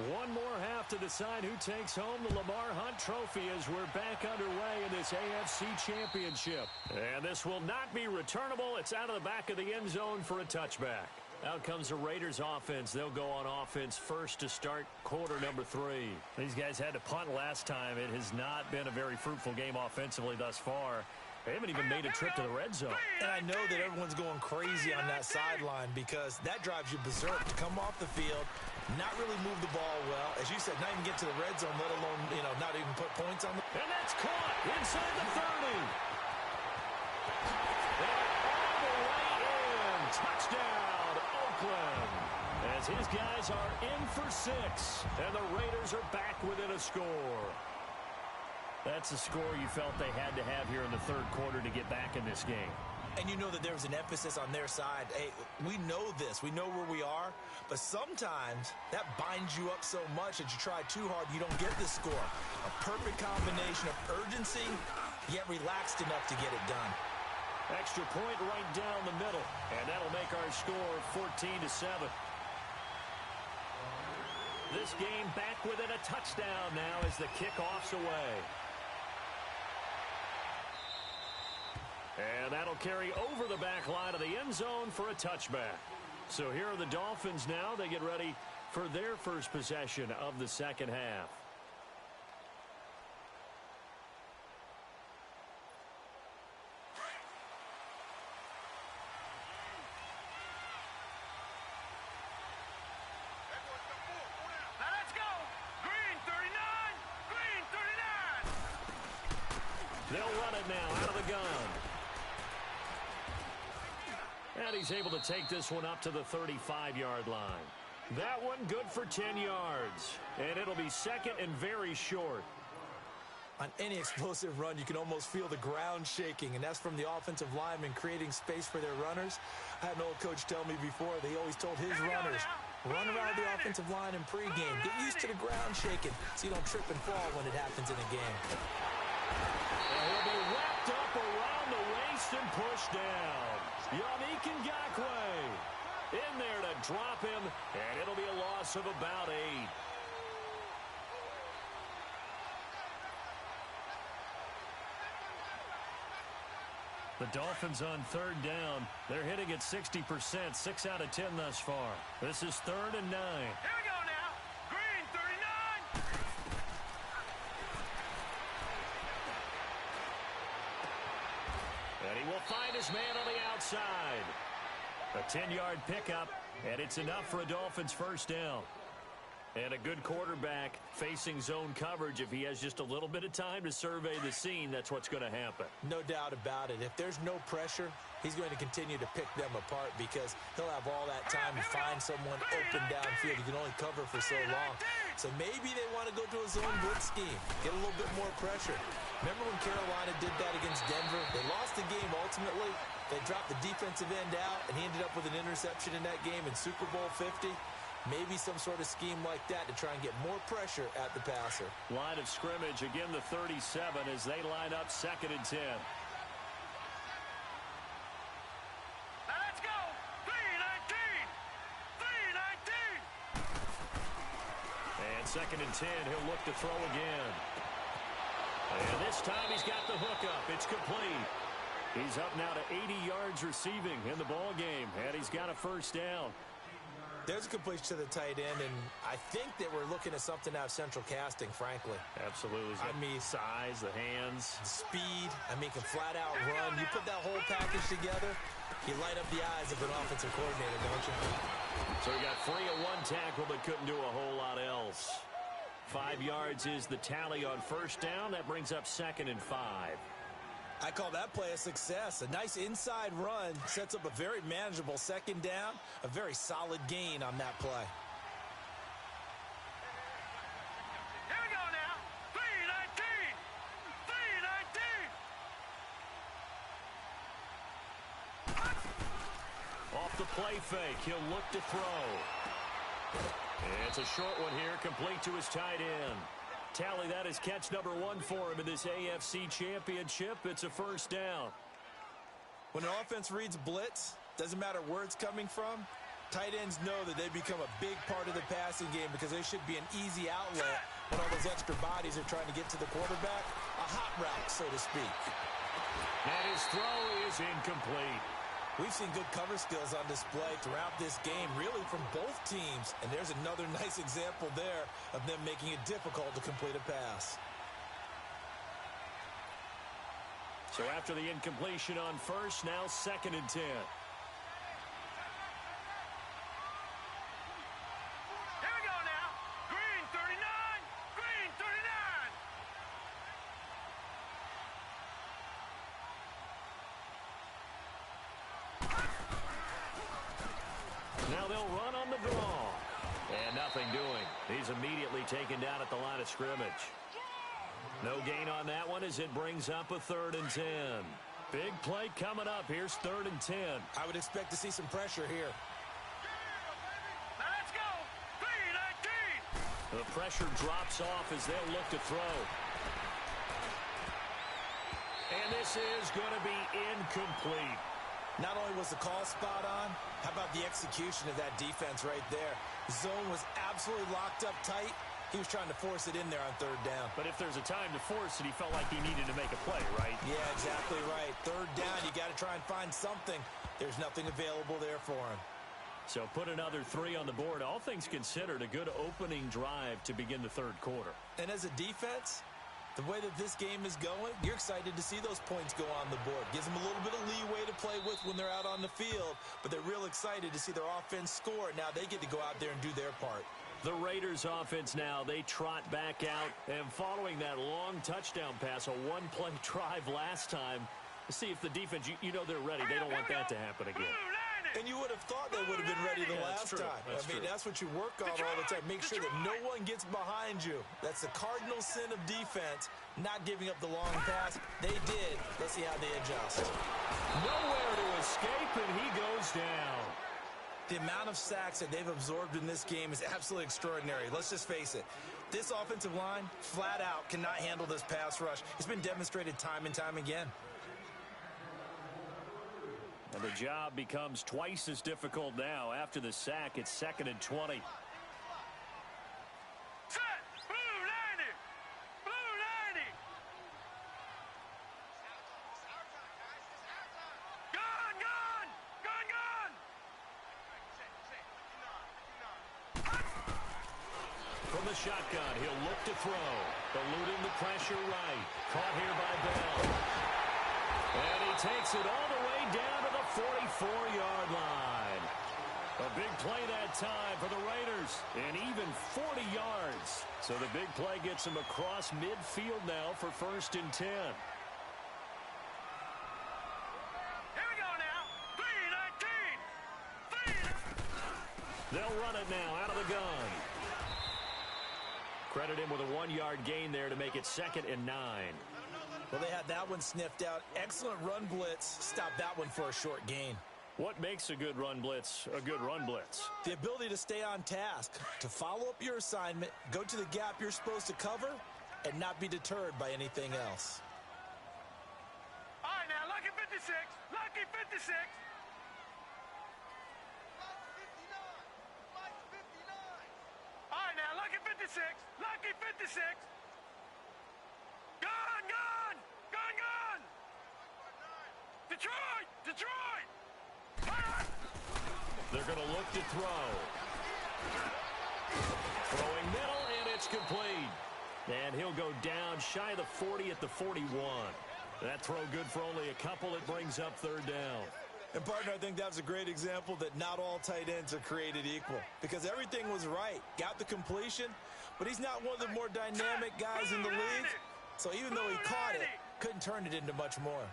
One more half to decide who takes home the Lamar Hunt Trophy as we're back underway in this AFC Championship. And this will not be returnable. It's out of the back of the end zone for a touchback. Out comes the Raiders offense. They'll go on offense first to start quarter number 3. These guys had to punt last time. It has not been a very fruitful game offensively thus far. They haven't even made a trip to the red zone. And I know that everyone's going crazy on that sideline because that drives you berserk to come off the field, not really move the ball well. As you said, not even get to the red zone, let alone, not even put points on the... And that's caught inside the 30. And all the way in. Touchdown, Oakland. As his guys are in for 6. And the Raiders are back within a score. That's the score you felt they had to have here in the 3rd quarter to get back in this game. And you know that there was an emphasis on their side. Hey, we know this. We know where we are. But sometimes that binds you up so much that you try too hard, you don't get the score. A perfect combination of urgency, yet relaxed enough to get it done. Extra point right down the middle. And that'll make our score 14-7. This game back within a touchdown now as the kickoff's away. And that'll carry over the back line of the end zone for a touchback. So here are the Dolphins now. They get ready for their first possession of the second half. Now let's go. Green 39. Green 39. They'll run it now out of the gun. And he's able to take this one up to the 35-yard line. That one good for 10 yards. And it'll be second and very short. On any explosive run, you can almost feel the ground shaking, and that's from the offensive linemen creating space for their runners. I had an old coach tell me before, they always told his runners, run around the offensive line in pregame. Get used to the ground shaking so you don't trip and fall when it happens in a game. And he'll be wrapped up around the waist and pushed down. Yannick Ngakoue in there to drop him, and it'll be a loss of about 8. The Dolphins on third down. They're hitting at 60%, 6 out of 10 thus far. This is 3rd and 9. Here we go now. Green 39. And he will find his man on the outside. A 10-yard pickup, and it's enough for a Dolphins first down. And a good quarterback facing zone coverage. If he has just a little bit of time to survey the scene, that's what's going to happen. No doubt about it. If there's no pressure, he's going to continue to pick them apart because he'll have all that time to find someone open downfield. He can only cover for so long. So maybe they want to go to a zone blitz scheme, get a little bit more pressure. Remember when Carolina did that against Denver? They lost the game ultimately. They dropped the defensive end out, and he ended up with an interception in that game in Super Bowl 50. Maybe some sort of scheme like that to try and get more pressure at the passer. Line of scrimmage, again the 37 as they line up 2nd and 10. Now let's go. 319. 319. And 2nd and 10, he'll look to throw again. And this time he's got the hook up. It's complete. He's up now to 80 yards receiving in the ball game, and he's got a first down. There's a completion to the tight end, and I think that we're looking at something out of central casting, frankly. Absolutely. I mean, size, the hands. Speed. I mean, can flat out run. You put that whole package together, you light up the eyes of an offensive coordinator, don't you? So he got free of one tackle, but couldn't do a whole lot else. 5 yards is the tally on first down. That brings up 2nd and 5. I call that play a success. A nice inside run sets up a very manageable second down, a very solid gain on that play. Here we go now. 319. 319. Off the play fake, he'll look to throw. And it's a short one here, complete to his tight end. Tally, that is catch number 1 for him in this AFC Championship. It's a first down. When an offense reads blitz, doesn't matter where it's coming from, tight ends know that they become a big part of the passing game because they should be an easy outlet when all those extra bodies are trying to get to the quarterback. A hot route, so to speak. And his throw is incomplete. We've seen good cover skills on display throughout this game, really from both teams. And there's another nice example there of them making it difficult to complete a pass. So after the incompletion on first, now 2nd and 10. Here we go now. Green 39. Green 39. Now they'll run on the draw. And nothing doing. He's immediately taken down at the line of scrimmage. No gain on that one as it brings up a 3rd and 10. Big play coming up. Here's 3rd and 10. I would expect to see some pressure here. Now let's go. 3-19. The pressure drops off as they'll look to throw. And this is going to be incomplete. Not only was the call spot on, how about the execution of that defense right there? The zone was absolutely locked up tight. He was trying to force it in there on 3rd down. But if there's a time to force it, he felt like he needed to make a play, right? Yeah, exactly right. 3rd down, you got to try and find something. There's nothing available there for him. So put another 3 on the board. All things considered, a good opening drive to begin the 3rd quarter. And as a defense, the way that this game is going, you're excited to see those points go on the board. Gives them a little bit of leeway to play with when they're out on the field, but they're real excited to see their offense score. Now they get to go out there and do their part. The Raiders offense now, they trot back out, and following that long touchdown pass, a one-play drive last time, to see if the defense, you know they're ready. They don't want that to happen again. And you would have thought they would have been ready the last time. That's what you work on all the time. Make sure that no one gets behind you. That's the cardinal sin of defense, not giving up the long pass. They did. Let's see how they adjust. Nowhere to escape, and he goes down. The amount of sacks that they've absorbed in this game is absolutely extraordinary. Let's just face it. This offensive line, flat out, cannot handle this pass rush. It's been demonstrated time and time again. And the job becomes twice as difficult now. After the sack, it's 2nd and 20. Set. Blue 90. Blue 90. Gun, gun. Gun, gun. From the shotgun, he'll look to throw. Eluding the pressure right. Caught here by Bell. And he takes it all the way down to the 44-yard line. A big play that time for the Raiders. And even 40 yards. So the big play gets him across midfield now for 1st and 10. Here we go now. 3-19. They'll run it now out of the gun. Credit him with a 1-yard gain there to make it 2nd and 9. Well, they had that one sniffed out. Excellent run blitz. Stopped that one for a short gain. What makes a good run blitz a good run blitz? The ability to stay on task, to follow up your assignment, go to the gap you're supposed to cover, and not be deterred by anything else. All right, now, lucky 56. Lucky 56. All right, now, lucky 56. Lucky 56. Gun, gun. Gun, gun. Detroit. Detroit. They're going to look to throw. Throwing middle, and it's complete. And he'll go down shy of the 40 at the 41. That throw good for only a couple. It brings up 3rd down. And, partner, I think that was a great example that not all tight ends are created equal. Because everything was right. Got the completion, but he's not one of the more dynamic guys in the league. So even though he caught it, couldn't turn it into much more.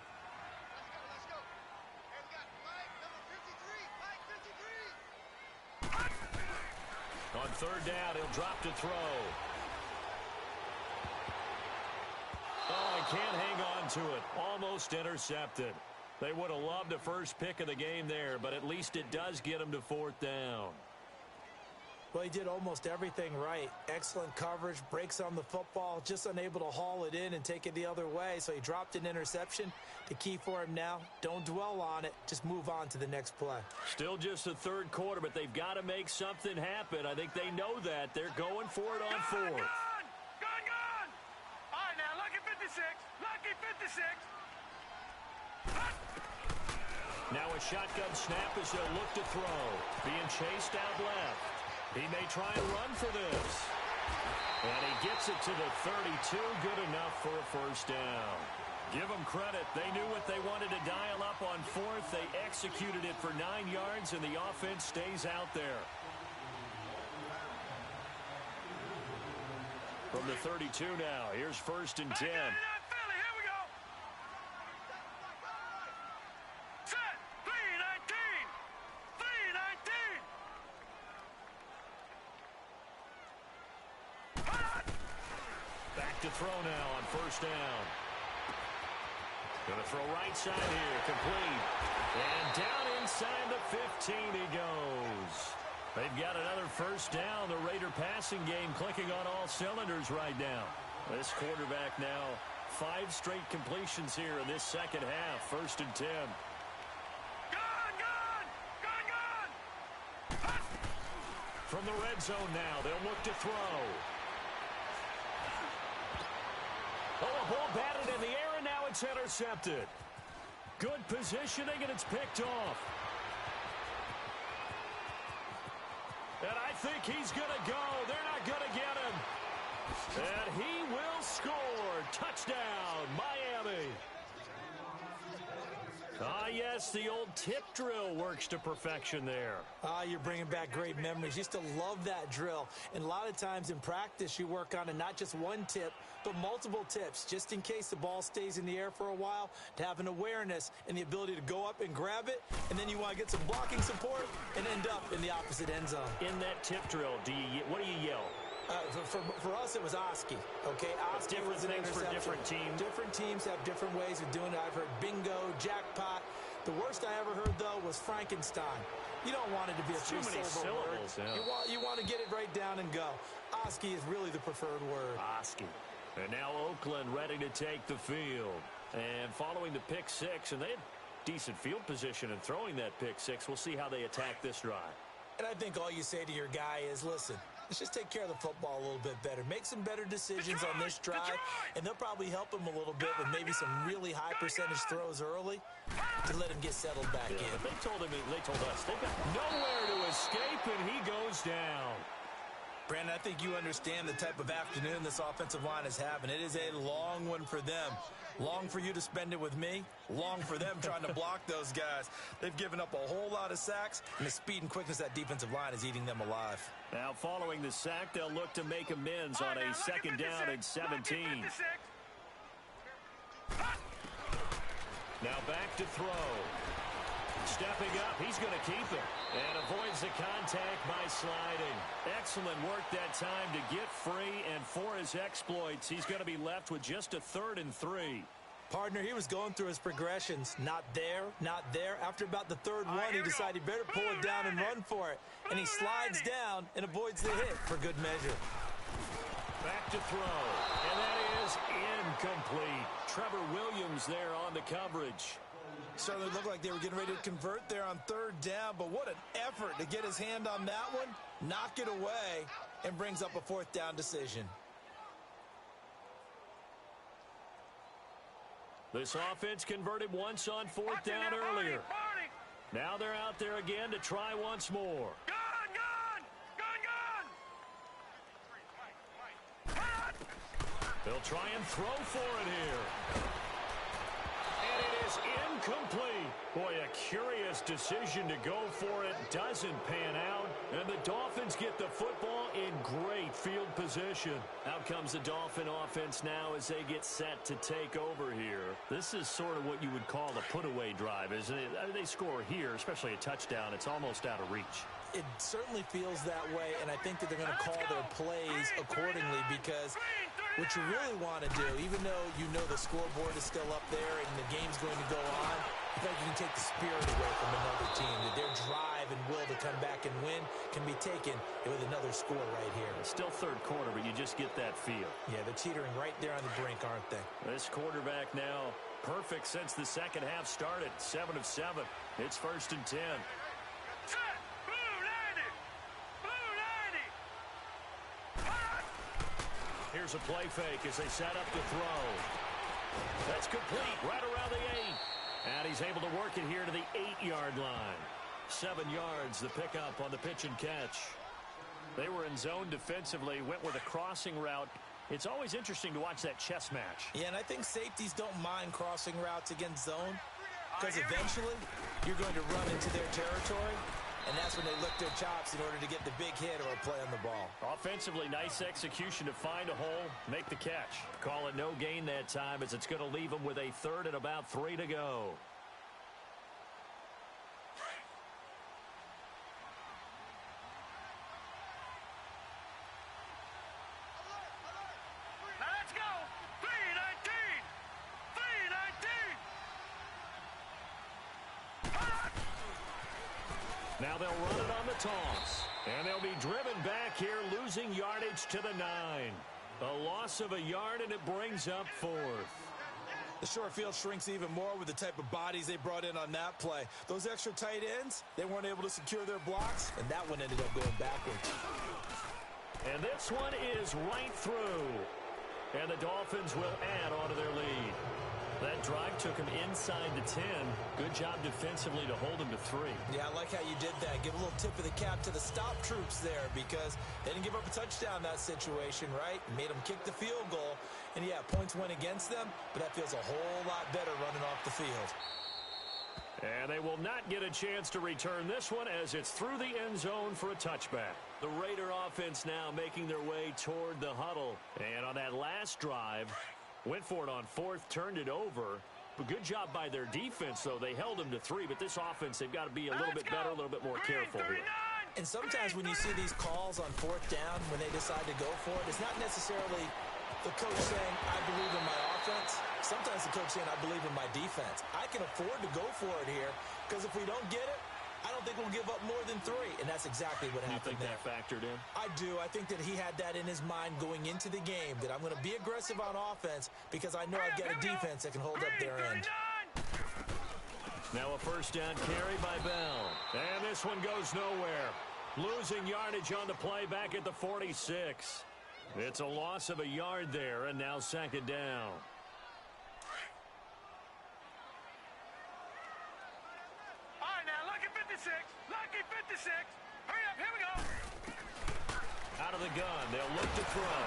On 3rd down, he'll drop to throw. Oh, he can't hang on to it. Almost intercepted. They would have loved the first pick of the game there, but at least it does get him to 4th down. Well, he did almost everything right. Excellent coverage, breaks on the football, just unable to haul it in and take it the other way, so he dropped an interception. The key for him now, don't dwell on it, just move on to the next play. Still just the 3rd quarter, but they've got to make something happen. I think they know that. They're going for it on 4th. Gun, gun. All right, now, lucky 56. Lucky 56. Now a shotgun snap as they'll look to throw. Being chased out left. He may try and run for this. And he gets it to the 32. Good enough for a 1st down. Give them credit. They knew what they wanted to dial up on 4th. They executed it for 9 yards, and the offense stays out there. From the 32 now, here's 1st and 10. To throw now on 1st down. Going to throw right side here, complete. And down inside the 15 he goes. They've got another first down. The Raider passing game clicking on all cylinders right now. This quarterback now 5 straight completions here in this second half. 1st and 10. From the red zone now, they'll look to throw. Oh, a ball batted in the air, and now it's intercepted. Good positioning, and it's picked off. And I think he's going to go. They're not going to get him. And he will score. Touchdown, Miami. Yes, the old tip drill works to perfection there. You're bringing back great memories. Used to love that drill. And a lot of times in practice, you work on it, not just one tip, but multiple tips, just in case the ball stays in the air for a while, to have an awareness and the ability to go up and grab it, and then you want to get some blocking support and end up in the opposite end zone. In that tip drill, what do you yell? For us, it was Oski. Okay, Oski different was an things for interception. different teams. Different teams have different ways of doing it. I've heard bingo, jackpot. The worst I ever heard, though, was Frankenstein. You don't want it to be a too many syllables. Word. Yeah. You want to get it right down and go. Oski is really the preferred word. Oski. And now Oakland ready to take the field. And following the pick six, and they had decent field position in throwing that pick six. We'll see how they attack this drive. And I think all you say to your guy is, listen, let's just take care of the football a little bit better. Make some better decisions on this drive, and they'll probably help him a little bit with maybe some really high percentage throws early to let him get settled back in. They told us they've got nowhere to escape, and he goes down. Brandon, I think you understand the type of afternoon this offensive line is having. It is a long one for them. Long for you to spend it with me. Long for them trying to block those guys. They've given up a whole lot of sacks, and the speed and quickness of that defensive line is eating them alive. Now, following the sack, they'll look to make amends on a second down and 17. Now back to throw. Stepping up, he's going to keep it. And avoids the contact by sliding. Excellent work that time to get free, and for his exploits, he's going to be left with just a 3rd and 3. Partner, he was going through his progressions. Not there, not there. After about the 3rd one, he decided he better pull it down and run for it. And he slides down and avoids the hit for good measure. Back to throw. And that is incomplete. Trevor Williams there on the coverage. Certainly looked like they were getting ready to convert there on 3rd down, but what an effort to get his hand on that one, knock it away, and brings up a 4th down decision. This offense converted once on 4th down earlier. Now they're out there again to try once more. They'll try and throw for it here. And it is incomplete. Boy, a curious decision to go for it. Doesn't pan out. And the Dolphins get the football in great field position. Out comes the Dolphin offense now as they get set to take over here. This is sort of what you would call a put-away drive, isn't it? They score here, especially a touchdown. It's almost out of reach. It certainly feels that way, and I think that they're going to call their plays accordingly, because what you really want to do, even though you know the scoreboard is still up there and the game's going to go on, I think you can take the spirit away from another team, that their drive and will to come back and win can be taken with another score right here. It's still 3rd quarter, but you just get that feel. Yeah, they're teetering right there on the brink, aren't they? This quarterback now perfect since the second half started. 7 of 7. It's 1st and 10. Here's a play fake as they set up to throw. That's complete right around the 8. And he's able to work it here to the 8-yard line. 7 yards, the pickup on the pitch and catch. They were in zone defensively, went with a crossing route. It's always interesting to watch that chess match. Yeah, and I think safeties don't mind crossing routes against zone, because eventually you're going to run into their territory, and that's when they lick their chops in order to get the big hit or a play on the ball. Offensively, nice execution to find a hole, make the catch. Call it no gain that time, as it's going to leave them with a 3rd and about 3 to go. Now let's go. 3-19. 3-19. Now they'll run it on the toss. And they'll be driven back here, losing yardage to the 9. A loss of a yard, and it brings up 4th. The short field shrinks even more with the type of bodies they brought in on that play. Those extra tight ends, they weren't able to secure their blocks, and that one ended up going backwards. And this one is right through. And the Dolphins will add on to their lead. That drive took him inside the 10. Good job defensively to hold him to 3. Yeah, I like how you did that. Give a little tip of the cap to the stop troops there because they didn't give up a touchdown in that situation, right? Made them kick the field goal. And, yeah, points went against them, but that feels a whole lot better running off the field. And they will not get a chance to return this one as it's through the end zone for a touchback. The Raider offense now making their way toward the huddle. And on that last drive, went for it on 4th, turned it over. But good job by their defense, though. They held them to 3, but this offense, they've got to be a little bit better, a little bit more careful here. And sometimes when you see these calls on 4th down, when they decide to go for it, it's not necessarily the coach saying, I believe in my offense. Sometimes the coach saying, I believe in my defense. I can afford to go for it here because if we don't get it, I don't think we'll give up more than 3, and that's exactly what happened there. You think that factored in? I do. I think that he had that in his mind going into the game, that I'm going to be aggressive on offense because I know I've got a defense that can hold up their end. Now a first down carry by Bell. And this one goes nowhere. Losing yardage on the play back at the 46. It's a loss of a yard there, and now 2nd down. Lucky 56. Hurry up, here we go. Out of the gun, they'll look to throw.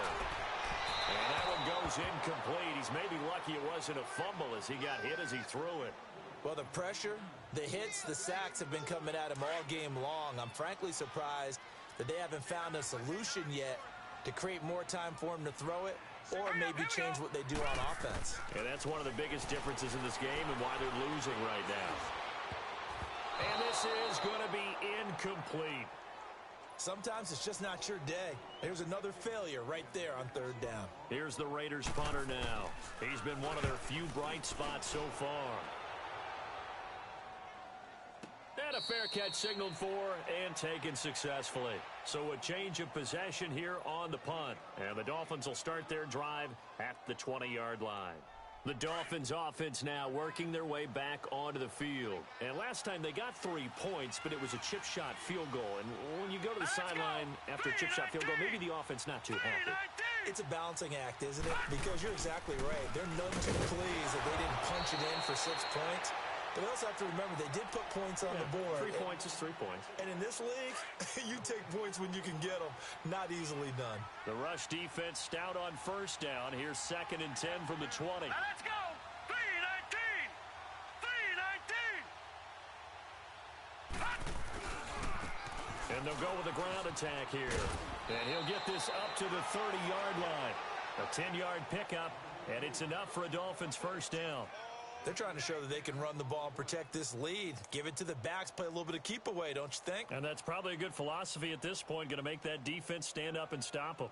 And that one goes incomplete. He's maybe lucky it wasn't a fumble as he got hit as he threw it. Well, the pressure, the hits, the sacks have been coming at him all game long. I'm frankly surprised that they haven't found a solution yet to create more time for him to throw it or maybe change what they do on offense. And that's one of the biggest differences in this game and why they're losing right now. And this is going to be incomplete. Sometimes it's just not your day. There's another failure right there on 3rd down. Here's the Raiders punter now. He's been one of their few bright spots so far. And a fair catch signaled for and taken successfully. So a change of possession here on the punt. And the Dolphins will start their drive at the 20-yard line. The Dolphins offense now working their way back onto the field. And last time they got 3 points, but it was a chip shot field goal. And when you go to the sideline after a chip shot field goal, maybe the offense not too happy. It's a balancing act, isn't it? Because you're exactly right. They're none too pleased that they didn't punch it in for 6 points. But we also have to remember they did put points on the board. 3 points is 3 points. And in this league, you take points when you can get them. Not easily done. The rush defense stout on first down. Here's 2nd and 10 from the 20. Now let's go. 3-19. 3-19. And they'll go with a ground attack here. And he'll get this up to the 30-yard line. A 10-yard pickup, and it's enough for a Dolphins first down. They're trying to show that they can run the ball and protect this lead. Give it to the backs, play a little bit of keep away, don't you think? And that's probably a good philosophy at this point, going to make that defense stand up and stop them.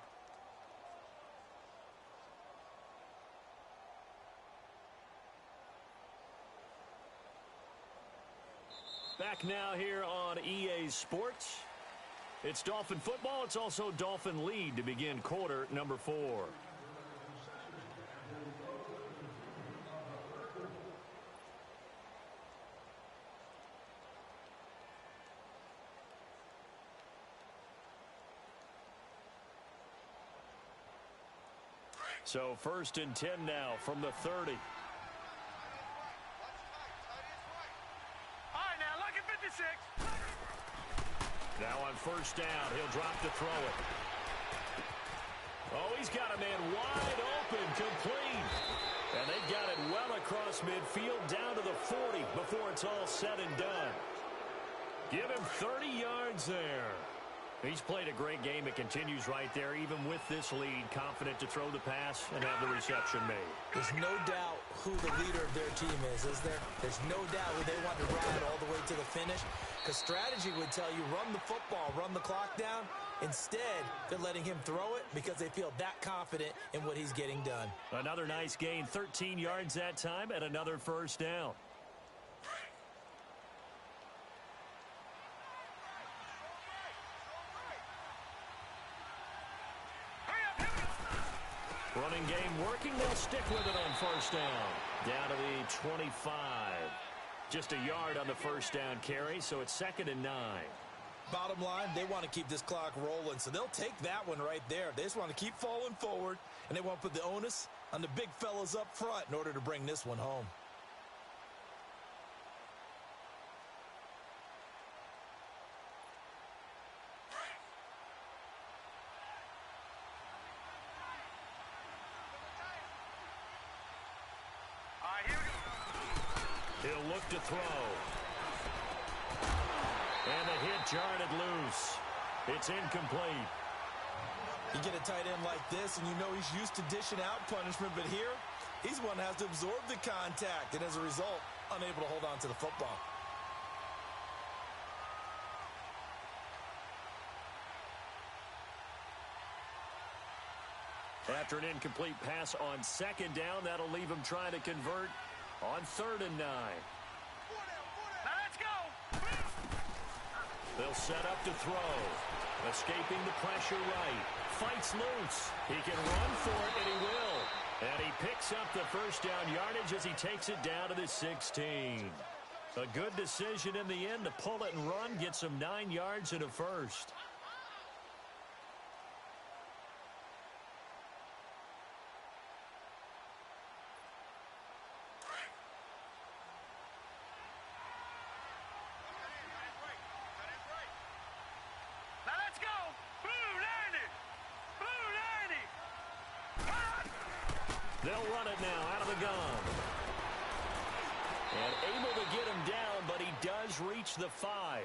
Back now here on EA Sports. It's Dolphin football. It's also Dolphin lead to begin quarter number 4. So 1st and 10 now from the 30. All right, now, lucky 56. Now on first down, he'll drop to throw it. Oh, he's got a man wide open, complete. And they've got it well across midfield, down to the 40 before it's all said and done. Give him 30 yards there. He's played a great game. It continues right there, even with this lead, confident to throw the pass and have the reception made. There's no doubt who the leader of their team is there? There's no doubt who they want to ride all the way to the finish. Because strategy would tell you, run the football, run the clock down. Instead, they're letting him throw it because they feel that confident in what he's getting done. Another nice gain, 13 yards that time, and another first down. Running game working. They'll stick with it on first down. Down to the 25. Just a yard on the first down carry, so it's 2nd and 9. Bottom line, they want to keep this clock rolling, so they'll take that one right there. They just want to keep falling forward, and they want to put the onus on the big fellas up front in order to bring this one home. He'll look to throw. And the hit jarred it loose. It's incomplete. You get a tight end like this, and you know he's used to dishing out punishment, but here, he's one that has to absorb the contact, and as a result, unable to hold on to the football. After an incomplete pass on 2nd down, that'll leave him trying to convert on 3rd and 9. Now let's go. They'll set up to throw. Escaping the pressure right. Fights loose. He can run for it, and he will. And he picks up the first down yardage as he takes it down to the 16. A good decision in the end to pull it and run. Gets him 9 yards and a first. Now let's go. Blue 90. Blue 90. They'll run it now out of the gun. And able to get him down, but he does reach the 5.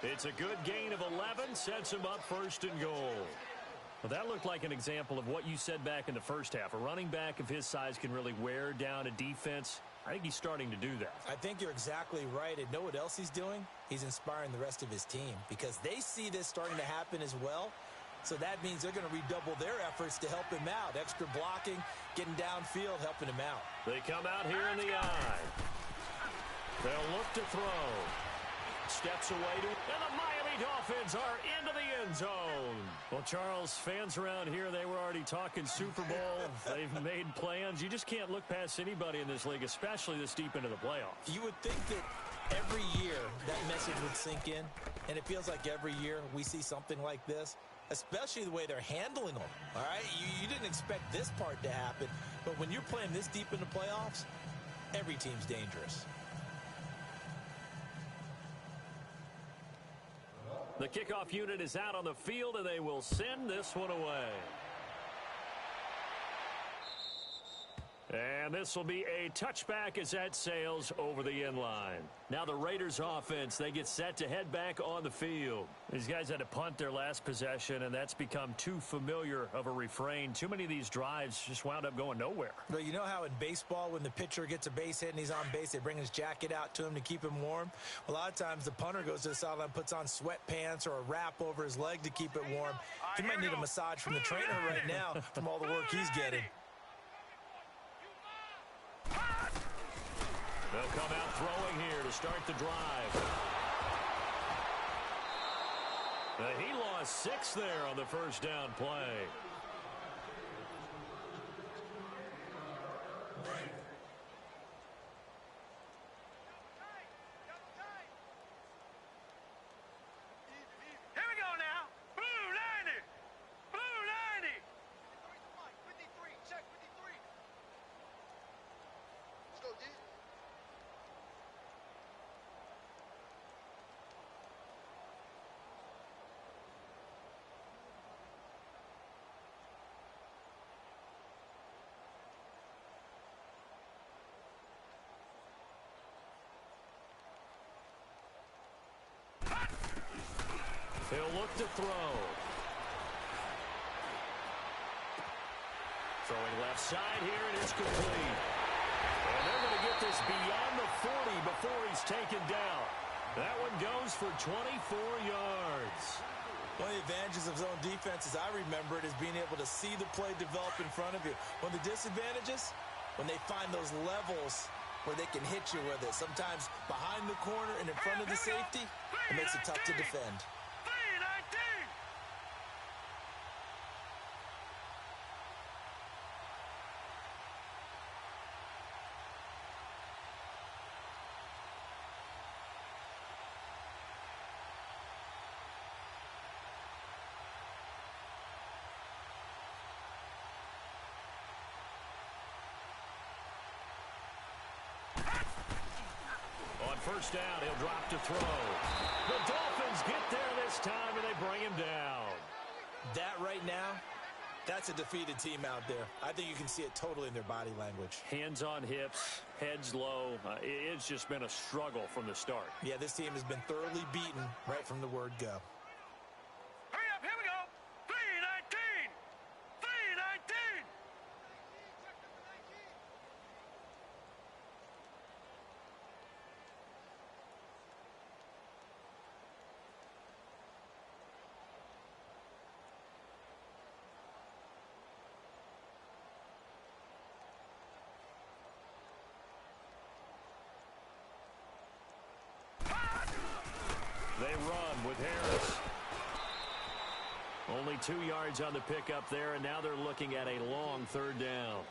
It's a good gain of 11, sets him up 1st and goal. Well, that looked like an example of what you said back in the first half. A running back of his size can really wear down a defense. I think he's starting to do that. I think you're exactly right. And know what else he's doing? He's inspiring the rest of his team because they see this starting to happen as well. So that means they're going to redouble their efforts to help him out. Extra blocking, getting downfield, helping him out. They come out here in the eye. They'll look to throw. Steps away to, and the Miami Dolphins are into the end zone. Well, Charles, fans around here, they were already talking Super Bowl. They've made plans. You just can't look past anybody in this league, especially this deep into the playoffs. You would think that every year that message would sink in, and it feels like every year we see something like this, especially the way they're handling them. All right, you didn't expect this part to happen, but when you're playing this deep in the playoffs, every team's dangerous. The kickoff unit is out on the field, and they will send this one away. And this will be a touchback as that sails over the end line. Now the Raiders offense, they get set to head back on the field. These guys had to punt their last possession, and that's become too familiar of a refrain. Too many of these drives just wound up going nowhere. Well, you know how in baseball when the pitcher gets a base hit and he's on base, they bring his jacket out to him to keep him warm? A lot of times the punter goes to the sideline, puts on sweatpants or a wrap over his leg to keep it warm. He might need a massage from the trainer right now from all the work he's getting. They'll come out throwing here to start the drive. He lost 6 there on the first down play. Here we go now. Blue 90. Blue 90. 53, check 53. Let's go, D. He'll look to throw. Throwing left side here, and it's complete. And they're going to get this beyond the 40 before he's taken down. That one goes for 24 yards. One of the advantages of zone defense, as I remember it, is being able to see the play develop in front of you. One of the disadvantages, when they find those levels where they can hit you with it. Sometimes behind the corner and in front of the safety, it makes it tough to defend. first down. He'll drop to throw. The Dolphins get there this time, and they bring him down. That right now, that's a defeated team out there. I think you can see it totally in their body language. Hands on hips, heads low. It's just been a struggle from the start. Yeah, this team has been thoroughly beaten right from the word go. Hurry up, here we go. 319. 319. They run with Harris. Only 2 yards on the pickup there, and now they're looking at a long third down.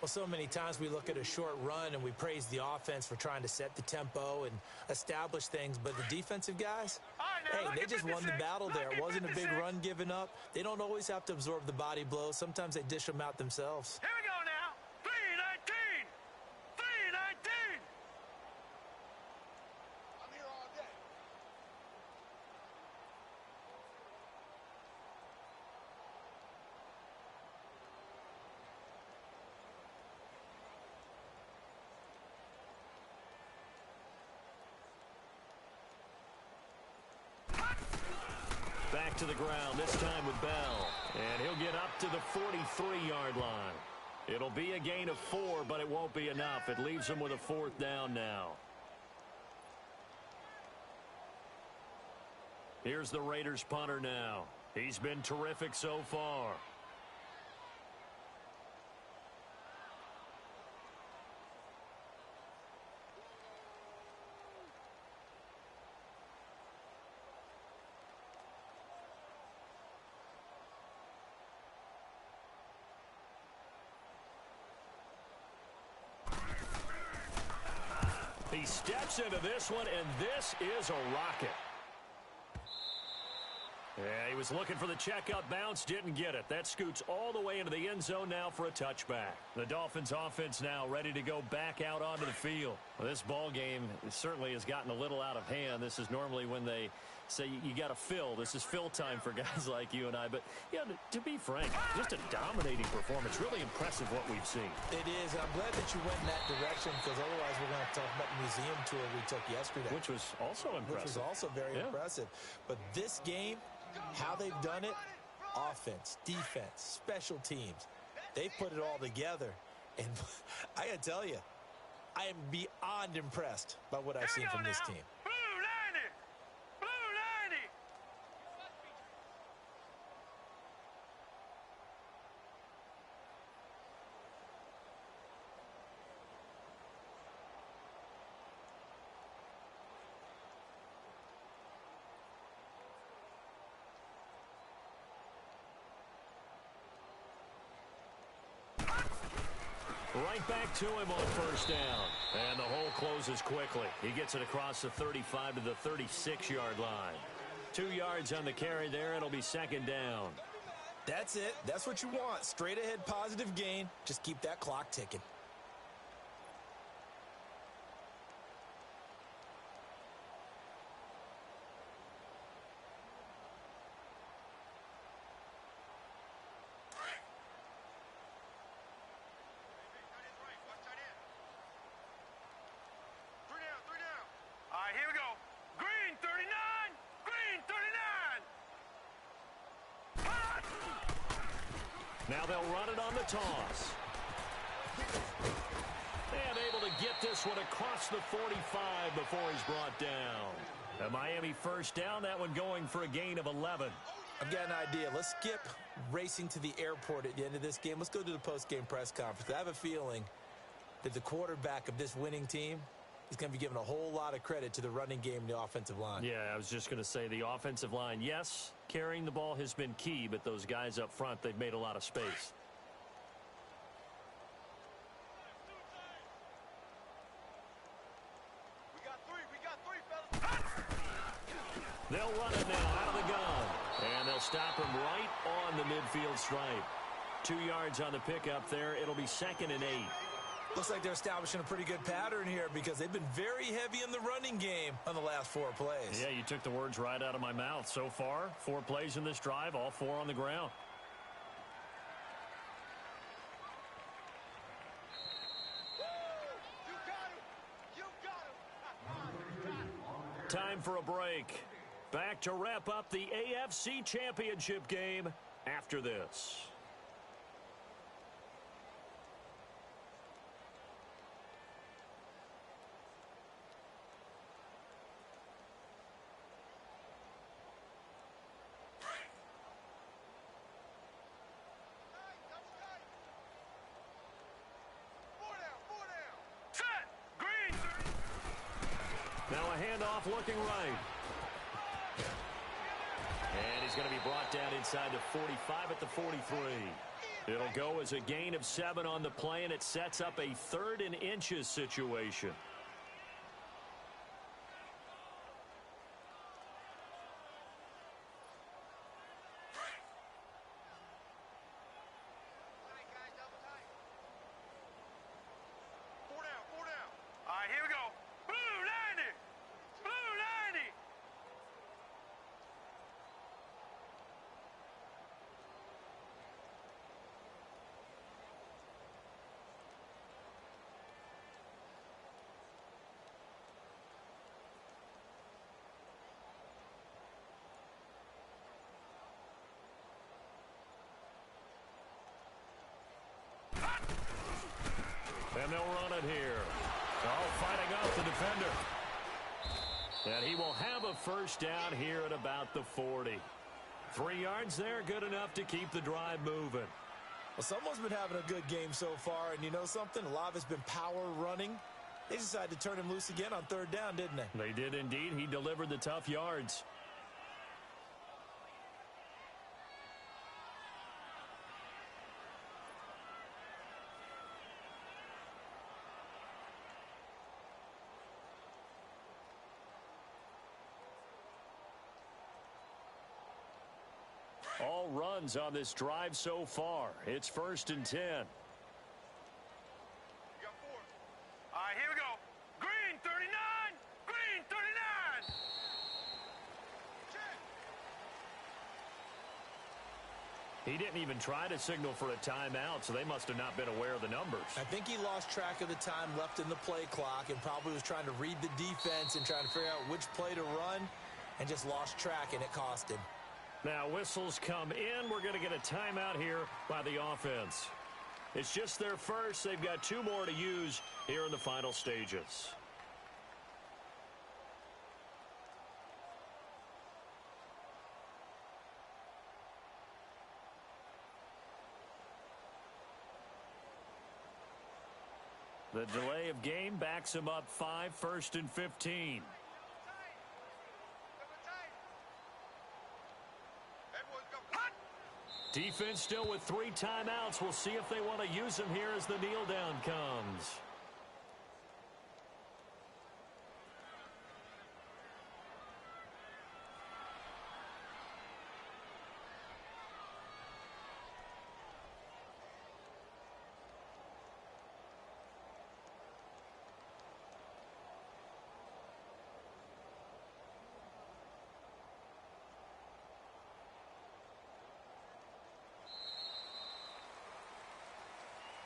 Well, so many times we look at a short run and we praise the offense for trying to set the tempo and establish things, but the defensive guys, hey, they just won the battle there. It wasn't a big run given up. They don't always have to absorb the body blows. Sometimes they dish them out themselves. Here we go now. 319. 319. I'm here all day. Back to the ground, this time with Bell. And he'll get up to the 43-yard line. It'll be a gain of 4, but it won't be enough. It leaves him with a 4th down now. Here's the Raiders punter now. He's been terrific so far. He steps into this one, and this is a rocket. Yeah, he was looking for the checkup bounce, didn't get it. That scoots all the way into the end zone now for a touchback. The Dolphins offense now ready to go back out onto the field. Well, this ball game certainly has gotten a little out of hand. This is normally when they say you got to fill. This is fill time for guys like you and I. But, yeah, to be frank, just a dominating performance. Really impressive what we've seen. It is. I'm glad that you went in that direction because otherwise we're going to have to talk about the museum tour we took yesterday. Which was also impressive. Which was also very impressive. But this game, how they've done it, offense, defense, special teams, they've put it all together. And I got to tell you, I am beyond impressed by what I've seen from this team. Blue 90. Blue 90. Right back to him on first down. And the hole closes quickly. He gets it across the 35 to the 36-yard line. 2 yards on the carry there. It'll be second down. That's it. That's what you want. Straight ahead positive gain. Just keep that clock ticking. All right, here we go. Green 39. Green 39. Now they'll run it on the toss. And able to get this one across the 45 before he's brought down. A Miami first down, that one going for a gain of 11. I've got an idea. Let's skip racing to the airport at the end of this game. Let's go to the post-game press conference. I have a feeling that the quarterback of this winning team is going to be given a whole lot of credit to the running game and the offensive line. Yeah, I was just going to say the offensive line, yes, carrying the ball has been key, but those guys up front, they've made a lot of space. We got three, fellas. They'll run it now out of the gun. And they'll stop him right on the midfield stripe. 2 yards on the pickup there. It'll be 2nd and 8. Looks like they're establishing a pretty good pattern here because they've been very heavy in the running game on the last 4 plays. Yeah, you took the words right out of my mouth. So far, 4 plays in this drive, all 4 on the ground. You got him. You got him. Time for a break. Back to wrap up the AFC Championship game after this. Now a handoff looking right. And he's going to be brought down inside the 45 at the 43. It'll go as a gain of 7 on the play, and it sets up a 3rd and inches situation. All right, here we go. Blue 90. Blue 90. And they'll run it here. Oh, fighting off the defender. And he will have a first down here at about the 40. 3 yards there, good enough to keep the drive moving. Well, someone's been having a good game so far, and you know something? A lot of it's been power running. They decided to turn him loose again on 3rd down, didn't they? They did indeed. He delivered the tough yards. All runs on this drive so far. It's 1st and 10. You got 4. All right, here we go. Green 39. Green 39. He didn't even try to signal for a timeout, so they must have not been aware of the numbers. I think he lost track of the time left in the play clock and probably was trying to read the defense and trying to figure out which play to run and just lost track, and it cost him. Now whistles come in. We're going to get a timeout here by the offense. It's just their first. They've got 2 more to use here in the final stages. The delay of game backs him up 5, 1st and 15. Defense still with 3 timeouts. We'll see if they want to use them here as the kneel down comes.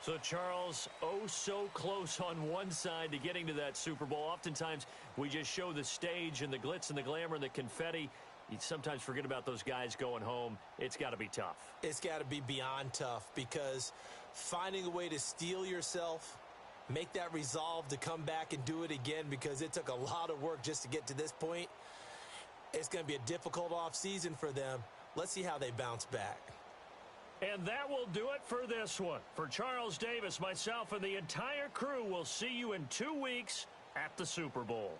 So, Charles, oh so close on one side to getting to that Super Bowl. Oftentimes, we just show the stage and the glitz and the glamour and the confetti. You sometimes forget about those guys going home. It's got to be tough. It's got to be beyond tough because finding a way to steel yourself, make that resolve to come back and do it again because it took a lot of work just to get to this point. It's going to be a difficult offseason for them. Let's see how they bounce back. And that will do it for this one. For Charles Davis, myself, and the entire crew, we'll see you in 2 weeks at the Super Bowl.